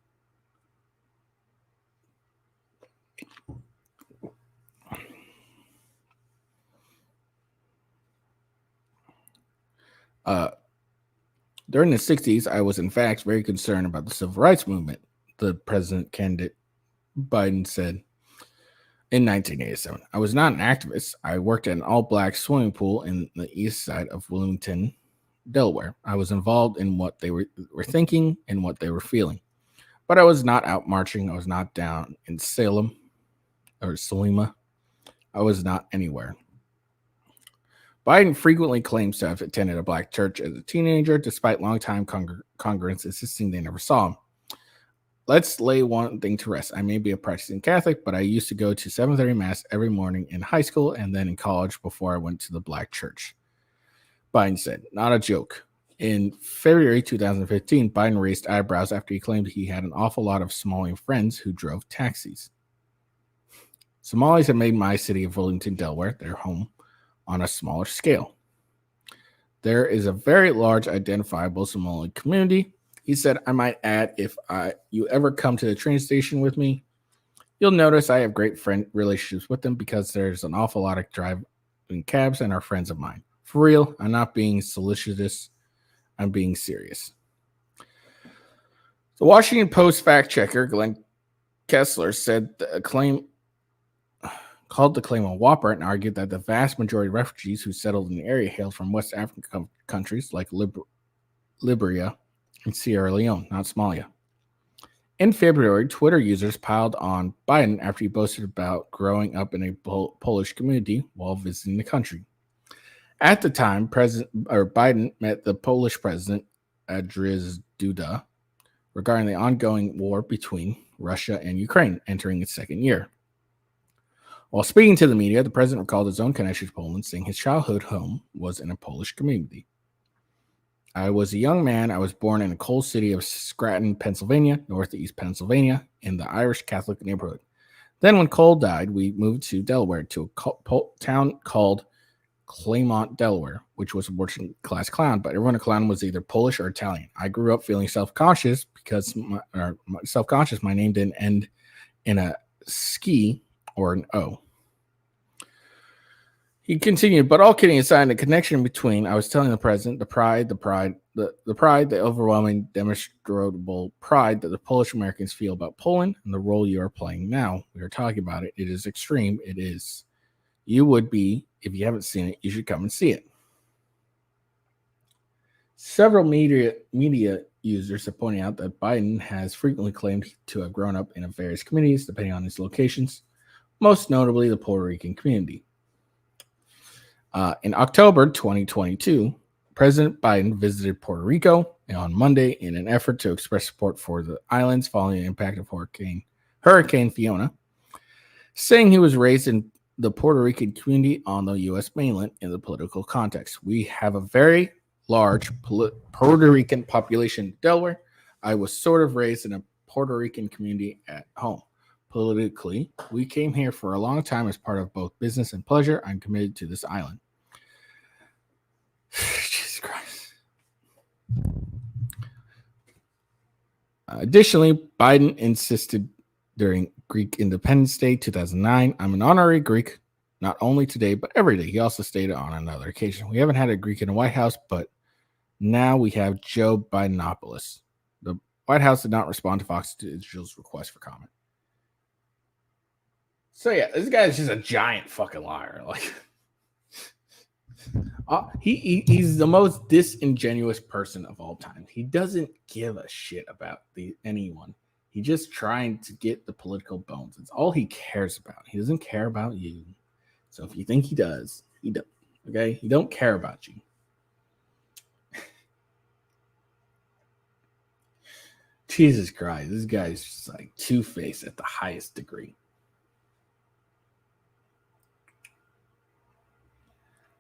During the 60s, I was in fact very concerned about the civil rights movement, the president candidate Biden said in 1987. I was not an activist. I worked at an all-black swimming pool in the east side of Wilmington, Delaware. I was involved in what they were thinking and what they were feeling. But I was not out marching. I was not down in Salima. I was not anywhere. Biden frequently claims to have attended a black church as a teenager, despite longtime congregants insisting they never saw him. Let's lay one thing to rest. I may be a practicing Catholic, but I used to go to 7:30 Mass every morning in high school and then in college before I went to the black church. Biden said, not a joke. In February 2015, Biden raised eyebrows after he claimed he had an awful lot of Somali friends who drove taxis. Somalis have made my city of Wilmington, Delaware, their home on a smaller scale. There is a very large identifiable Somali community. He said, I might add, if you ever come to the train station with me, you'll notice I have great relationships with them because there's an awful lot of driving cabs and are friends of mine. For real, I'm not being solicitous. I'm being serious. The Washington Post fact checker, Glenn Kessler, said called the claim a whopper and argued that the vast majority of refugees who settled in the area hailed from West African countries like Liberia and Sierra Leone, not Somalia. In February, Twitter users piled on Biden after he boasted about growing up in a Polish community while visiting the country. At the time, Biden met the Polish president, Andrzej Duda, regarding the ongoing war between Russia and Ukraine, entering its second year. While speaking to the media, the president recalled his own connection to Poland, saying his childhood home was in a Polish community. I was a young man. I was born in a coal city of Scranton, Pennsylvania, northeast Pennsylvania, in the Irish Catholic neighborhood. Then when Cole died, we moved to Delaware, to a town called Claymont, Delaware, which was a working class town, but everyone in Clown was either Polish or Italian. I grew up feeling self-conscious because my name didn't end in a ski or an O. He continued, but all kidding aside, the connection between, I was telling the president, the overwhelming demonstrable pride that the Polish Americans feel about Poland and the role you are playing now. We are talking about it. It is extreme. It is. You would be, if you haven't seen it, you should come and see it. Several media users have pointed out that Biden has frequently claimed to have grown up in various communities, depending on his locations, most notably the Puerto Rican community. In October 2022, President Biden visited Puerto Rico. on Monday in an effort to express support for the islands following the impact of Hurricane Fiona, saying he was raised in the Puerto Rican community on the U.S. mainland in the political context. We have a very large Puerto Rican population in Delaware. I was sort of raised in a Puerto Rican community at home. Politically, we came here for a long time as part of both business and pleasure. I'm committed to this island. Jesus Christ. Additionally, Biden insisted during Greek Independence Day 2009, I'm an honorary Greek, not only today, but every day. He also stated on another occasion, we haven't had a Greek in the White House, but now we have Joe Bidenopoulos. The White House did not respond to Fox Digital's request for comment. So yeah, this guy is just a giant fucking liar. Like, he's the most disingenuous person of all time. He doesn't give a shit about anyone. He's just trying to get the political bones. It's all he cares about. He doesn't care about you. So if you think he does, he don't. Okay, he don't care about you. Jesus Christ, this guy's just like two-faced at the highest degree.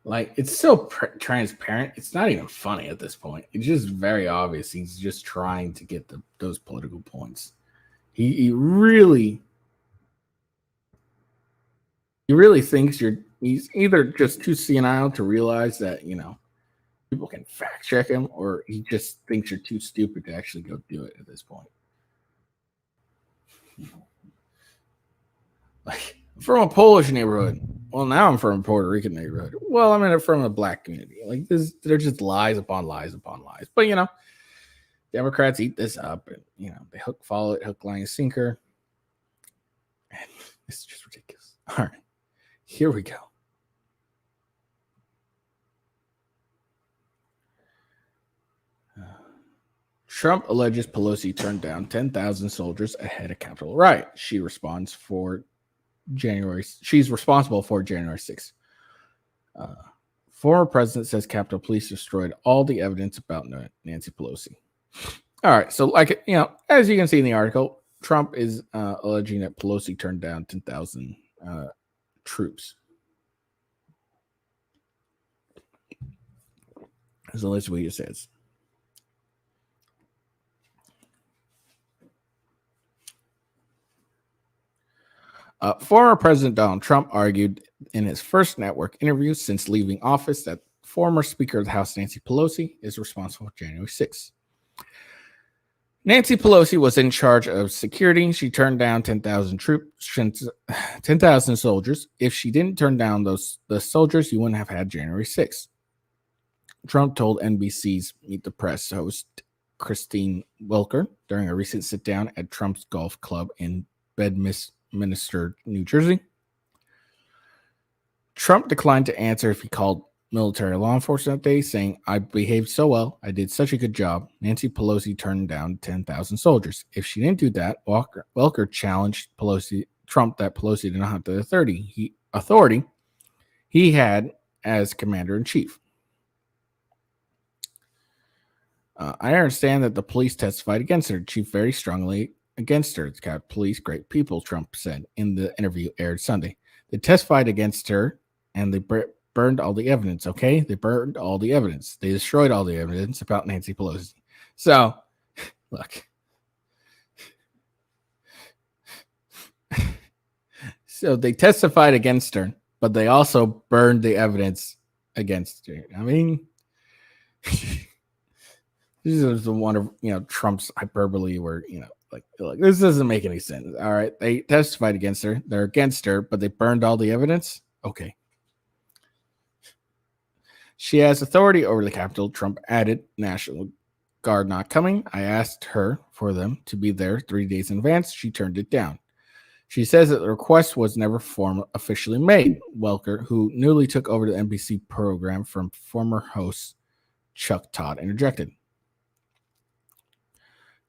Like, it's so transparent. It's not even funny at this point. It's just very obvious. He's just trying to get those political points. He really thinks he's either just too senile to realize that, people can fact check him, or he just thinks you're too stupid to actually go do it at this point. Like, from a Polish neighborhood. Well, now I'm from a Puerto Rican neighborhood. Well, I'm from a black community. Like, they're just lies upon lies upon lies. But, Democrats eat this up, and, they follow it, hook, line, and sinker. And it's just ridiculous. All right, here we go. Trump alleges Pelosi turned down 10,000 soldiers ahead of Capitol riot. She's responsible for January 6th. Former president says Capitol Police destroyed all the evidence about Nancy Pelosi. All right, so as you can see in the article, Trump is alleging that Pelosi turned down 10,000 troops. So let's see what he says. Former President Donald Trump argued in his first network interview since leaving office that former Speaker of the House Nancy Pelosi is responsible for January 6th. Nancy Pelosi was in charge of security. She turned down 10,000 soldiers. If she didn't turn down the soldiers, you wouldn't have had January 6th. Trump told NBC's Meet the Press host Christine Welker during a recent sit-down at Trump's golf club in Bedminster, New Jersey. Trump declined to answer if he called military law enforcement that day, saying, I behaved so well. I did such a good job. Nancy Pelosi turned down 10,000 soldiers. If she didn't do that, Welker challenged Trump that Pelosi did not have the authority he had as commander-in-chief. I understand that the police testified against her. Chief very strongly against her. It's got police, great people, Trump said in the interview aired Sunday. They testified against her and they burned all the evidence, okay? They burned all the evidence. They destroyed all the evidence about Nancy Pelosi. So, look. So they testified against her, but they also burned the evidence against her. I mean, this is the one of, Trump's hyperbole where, like this doesn't make any sense. All right. They testified against her. They're against her, but they burned all the evidence. Okay. She has authority over the Capitol. Trump added, National Guard not coming. I asked her for them to be there 3 days in advance. She turned it down. She says that the request was never officially made. Welker, who newly took over the NBC program from former host Chuck Todd, interjected.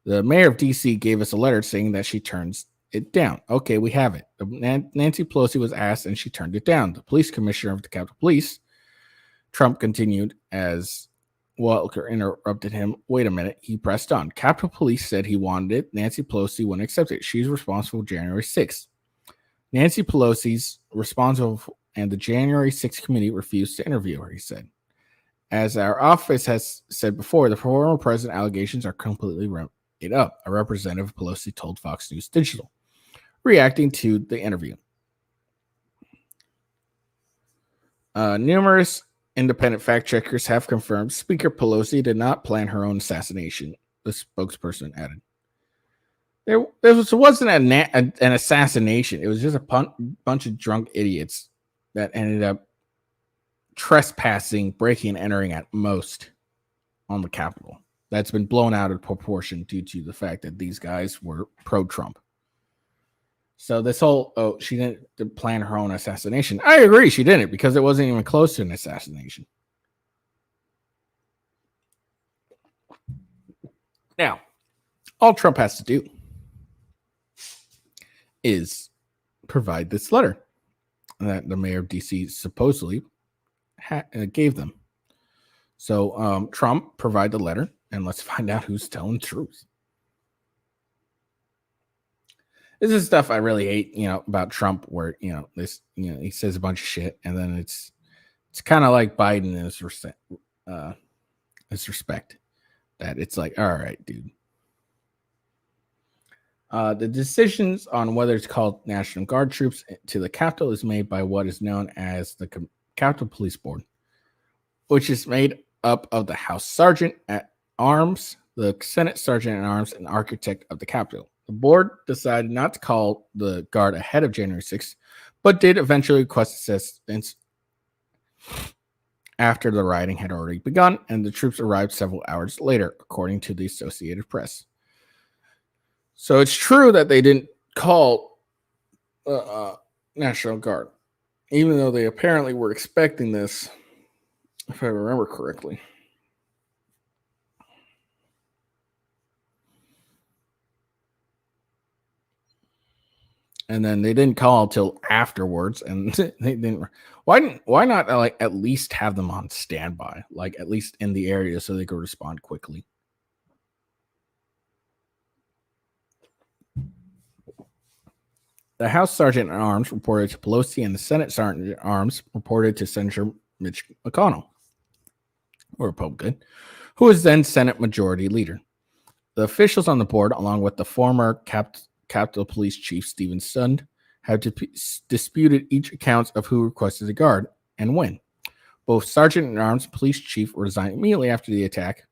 The mayor of D.C. gave us a letter saying that she turns it down. Okay, we have it. Nancy Pelosi was asked and she turned it down. The police commissioner of the Capitol Police, Trump continued, as Welker interrupted him. Wait a minute. He pressed on. Capitol Police said he wanted it. Nancy Pelosi wouldn't accept it. She's responsible for January 6th. Nancy Pelosi's responsible, and the January 6th committee refused to interview her, he said. As our office has said before, the former president allegations are completely made up, a representative of Pelosi told Fox News Digital, reacting to the interview. Numerous independent fact checkers have confirmed Speaker Pelosi did not plan her own assassination, the spokesperson added. There wasn't an assassination. It was just a bunch of drunk idiots that ended up trespassing, breaking and entering at most on the Capitol. That's been blown out of proportion due to the fact that these guys were pro-Trump. So this whole, she didn't plan her own assassination. I agree, she didn't, because it wasn't even close to an assassination. Now, all Trump has to do is provide this letter that the mayor of DC supposedly gave them. So Trump provide the letter, and let's find out who's telling the truth. This is stuff I really hate, about Trump, where he says a bunch of shit, and then it's kind of like Biden in this respect, that it's like, all right, dude. The decisions on whether to call National Guard troops to the Capitol is made by what is known as the Capitol Police Board, which is made up of the House Sergeant at Arms, the Senate Sergeant at Arms, and architect of the Capitol. The board decided not to call the Guard ahead of January 6th, but did eventually request assistance after the rioting had already begun, and the troops arrived several hours later, according to the Associated Press. So it's true that they didn't call National Guard, even though they apparently were expecting this, if I remember correctly. And then they didn't call until afterwards, and they didn't. Why not at least have them on standby, at least in the area, so they could respond quickly? The House Sergeant at Arms reported to Pelosi, and the Senate Sergeant at Arms reported to Senator Mitch McConnell, a Republican, who was then Senate Majority Leader. The officials on the board, along with the former Capitol Police Chief Stephen Sund, have disputed each account of who requested the Guard and when. Both Sergeant at Arms and Police Chief resigned immediately after the attack.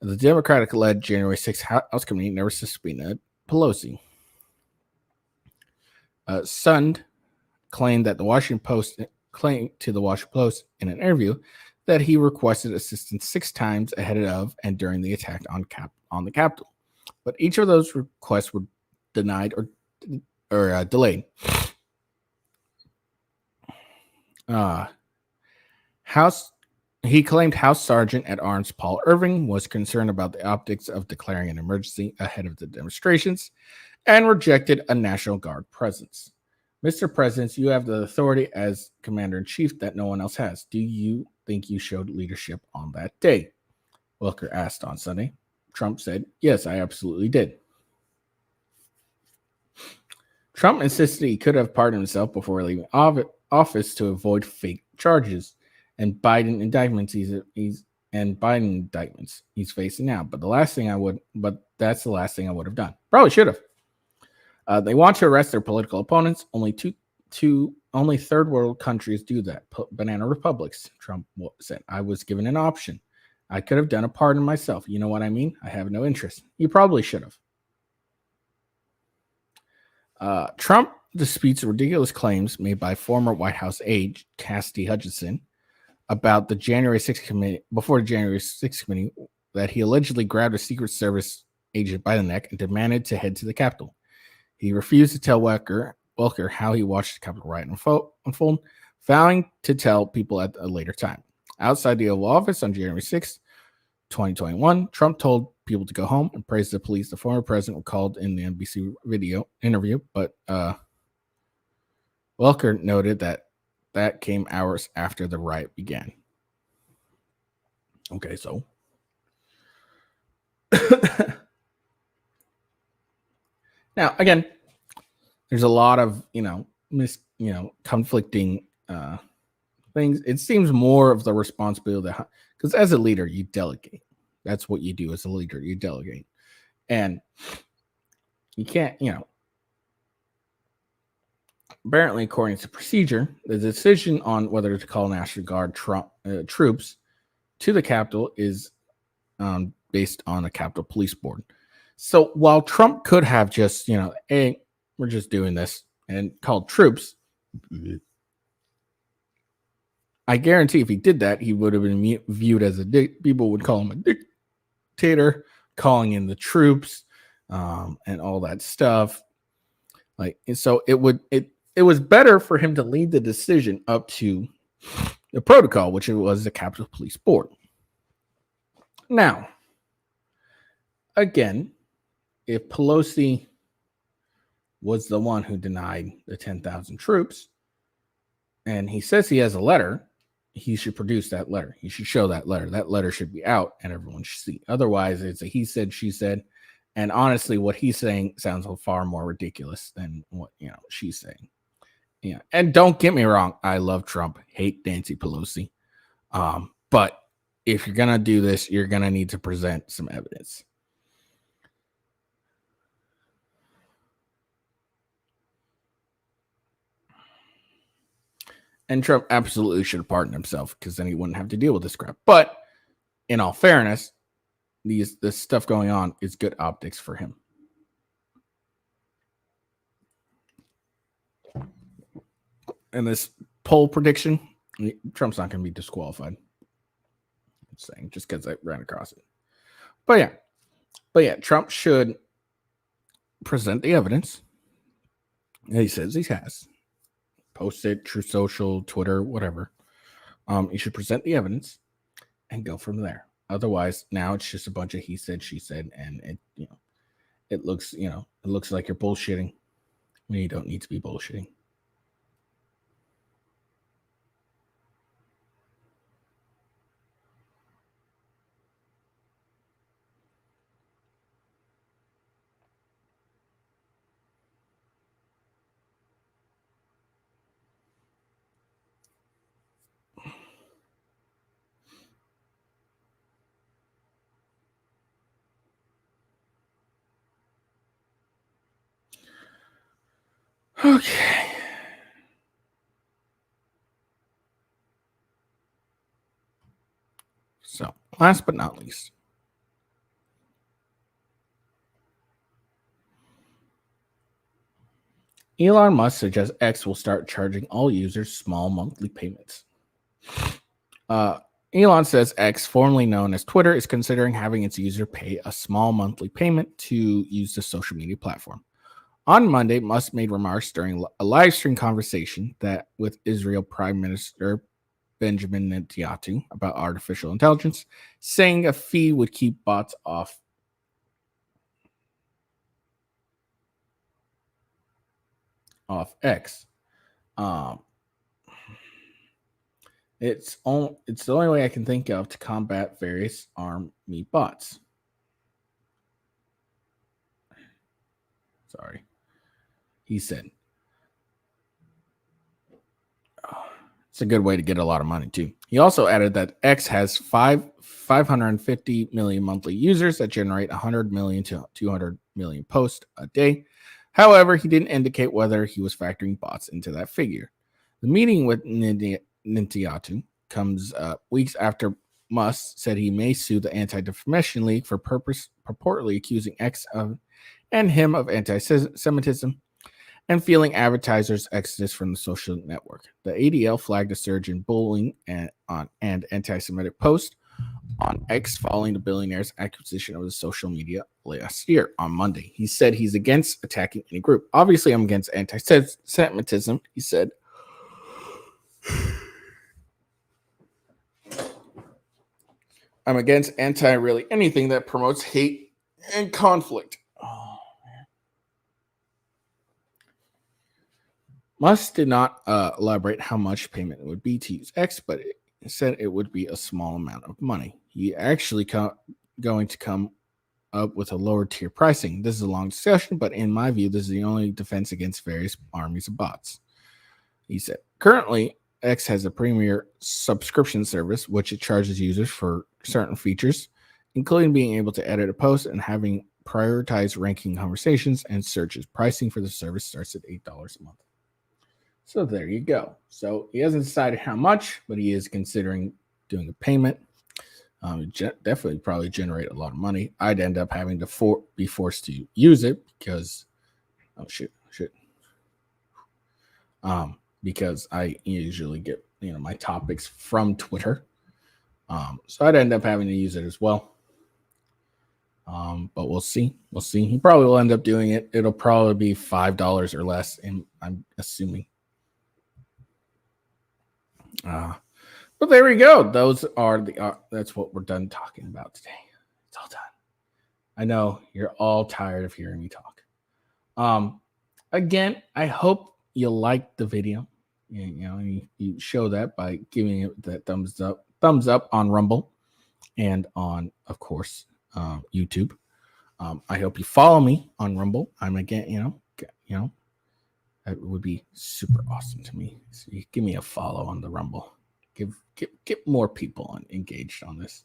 The Democratic-led January 6th House Committee never subpoenaed Pelosi. Sund claimed to the Washington Post in an interview that he requested assistance 6 times ahead of and during the attack on the Capitol, but each of those requests were denied or delayed. He claimed House Sergeant at Arms Paul Irving was concerned about the optics of declaring an emergency ahead of the demonstrations and rejected a National Guard presence. Mr. President, you have the authority as Commander-in-Chief that no one else has. Do you think you showed leadership on that day? Welker asked on Sunday. Trump said, yes, I absolutely did. Trump insisted he could have pardoned himself before leaving office to avoid fake charges and Biden indictments he's facing now. But that's the last thing I would have done. Probably should have. They want to arrest their political opponents. Only third world countries do that. Banana republics, Trump said. I was given an option. I could have done a pardon myself. You know what I mean? I have no interest. You probably should have. Trump disputes ridiculous claims made by former White House aide Cassidy Hutchinson about the January 6th committee, before the January 6th committee, that he allegedly grabbed a Secret Service agent by the neck and demanded to head to the Capitol. He refused to tell Welker how he watched the Capitol riot unfold, vowing to tell people at a later time. Outside the Oval Office on January 6th, 2021, Trump told people to go home and praised the police. The former president called in the NBC video interview, but Welker noted that came hours after the riot began. Okay, so now again, there's a lot of conflicting things. It seems more of the responsibility because as a leader, you delegate. That's what you do as a leader. You delegate, and you can't. Apparently, according to procedure, the decision on whether to call National Guard troops to the Capitol is based on a Capitol Police Board. So while Trump could have just, hey, we're just doing this and called troops, I guarantee if he did that, he would have been viewed as people would call him a dictator, calling in the troops and all that stuff. So it was better for him to lead the decision up to the protocol, which it was the Capitol Police Board. Now, again, if Pelosi was the one who denied the 10,000 troops, and he says he has a letter, he should produce that letter. He should show that letter. That letter should be out and everyone should see. Otherwise, it's a he said, she said. And honestly, what he's saying sounds far more ridiculous than what she's saying. Yeah. And don't get me wrong, I love Trump, hate Nancy Pelosi. But if you're gonna do this, you're gonna need to present some evidence. And Trump absolutely should have pardoned himself because then he wouldn't have to deal with this crap. But in all fairness, this stuff going on is good optics for him. And this poll prediction, Trump's not going to be disqualified. I'm saying just because I ran across it. But yeah, Trump should present the evidence. He says he has. Post it, Truth Social, Twitter, whatever. You should present the evidence and go from there. Otherwise, now it's just a bunch of he said, she said, and it looks like you're bullshitting when you don't need to be bullshitting. Okay. So, last but not least, Elon Musk suggests X will start charging all users small monthly payments. Elon says X, formerly known as Twitter, is considering having its user pay a small monthly payment to use the social media platform. On Monday, Musk made remarks during a live stream conversation with Israel Prime Minister Benjamin Netanyahu about artificial intelligence, saying a fee would keep bots off X. It's the only way I can think of to combat various army bots. Sorry. He said. It's a good way to get a lot of money, too. He also added that X has 550 million monthly users that generate 100 million to 200 million posts a day. However, he didn't indicate whether he was factoring bots into that figure. The meeting with Netanyahu comes weeks after Musk said he may sue the Anti-Defamation League for purportedly accusing X and him of anti-Semitism and fueling advertisers' exodus from the social network. The ADL flagged a surge in bullying and anti-Semitic posts on X following the billionaire's acquisition of the social media last year on Monday. He said he's against attacking any group. Obviously, I'm against anti-Semitism, he said. I'm against really anything that promotes hate and conflict. Musk did not elaborate how much payment it would be to use X, but it said it would be a small amount of money. he actually going to come up with a lower tier pricing. This is a long discussion, but in my view, this is the only defense against various armies of bots. He said, currently, X has a premier subscription service, which it charges users for certain features, including being able to edit a post and having prioritized ranking conversations and searches. Pricing for the service starts at $8 a month. So there you go. So he hasn't decided how much, but he is considering doing a payment. Definitely probably generate a lot of money. I'd end up having to be forced to use it because, because I usually get my topics from Twitter. So I'd end up having to use it as well. But we'll see. We'll see. He probably will end up doing it. It'll probably be $5 or less, and I'm assuming. But there we go. Those are that's what we're done talking about today. It's all done. I know you're all tired of hearing me talk. Again, I hope you liked the video. You show that by giving it that thumbs up on Rumble and on, of course, YouTube. I hope you follow me on Rumble. I'm again, that would be super awesome to me. So you give me a follow on the Rumble. Get more people engaged on this.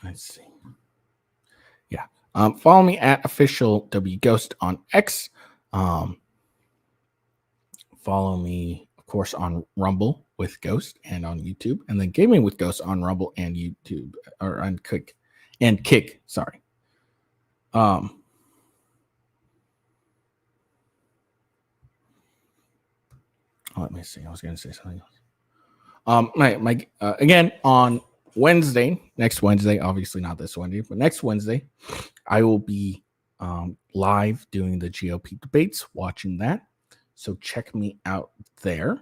Let's see. Yeah. Follow me at official WGhost on X. Follow me, of course, on Rumble with Ghost and on YouTube, and then Gaming with Ghost on Rumble and YouTube, or on Kick. Sorry. Let me see. I was going to say something else. Again, on next Wednesday, obviously not this Wednesday, but next Wednesday, I will be live doing the GOP debates, watching that. So check me out there.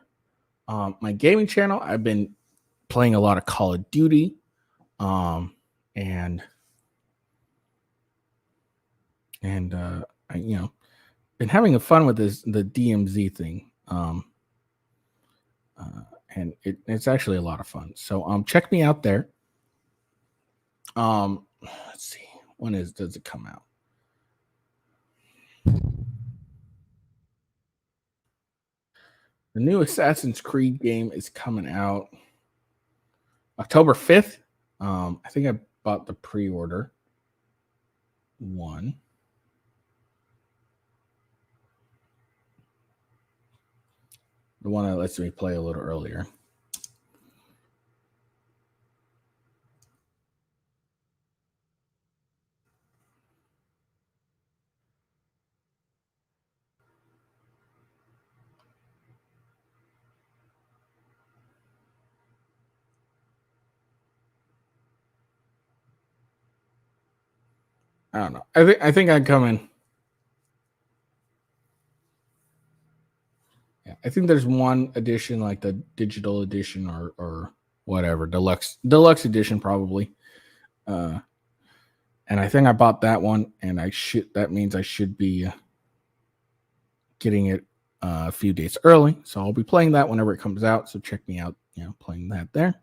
My gaming channel, I've been playing a lot of Call of Duty, and been having fun with the DMZ thing. And it's actually a lot of fun. So check me out there. Let's see. Does it come out? The new Assassin's Creed game is coming out October 5th. I think I bought the pre-order one. The one that lets me play a little earlier. I don't know. I think I'm coming. Yeah, I think there's one edition, like the digital edition or whatever, deluxe edition probably. And I think I bought that one, and that means I should be getting it a few days early. So I'll be playing that whenever it comes out. So check me out, playing that there.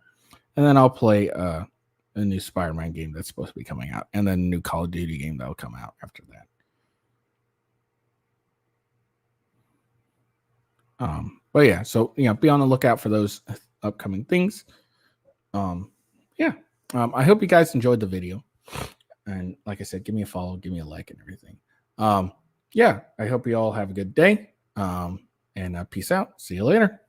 And then I'll play a new Spider-Man game that's supposed to be coming out, and then a new Call of Duty game that'll come out after that. But yeah, so be on the lookout for those upcoming things. I hope you guys enjoyed the video, and like I said, give me a follow, give me a like, and everything. I hope you all have a good day. And peace out. See you later.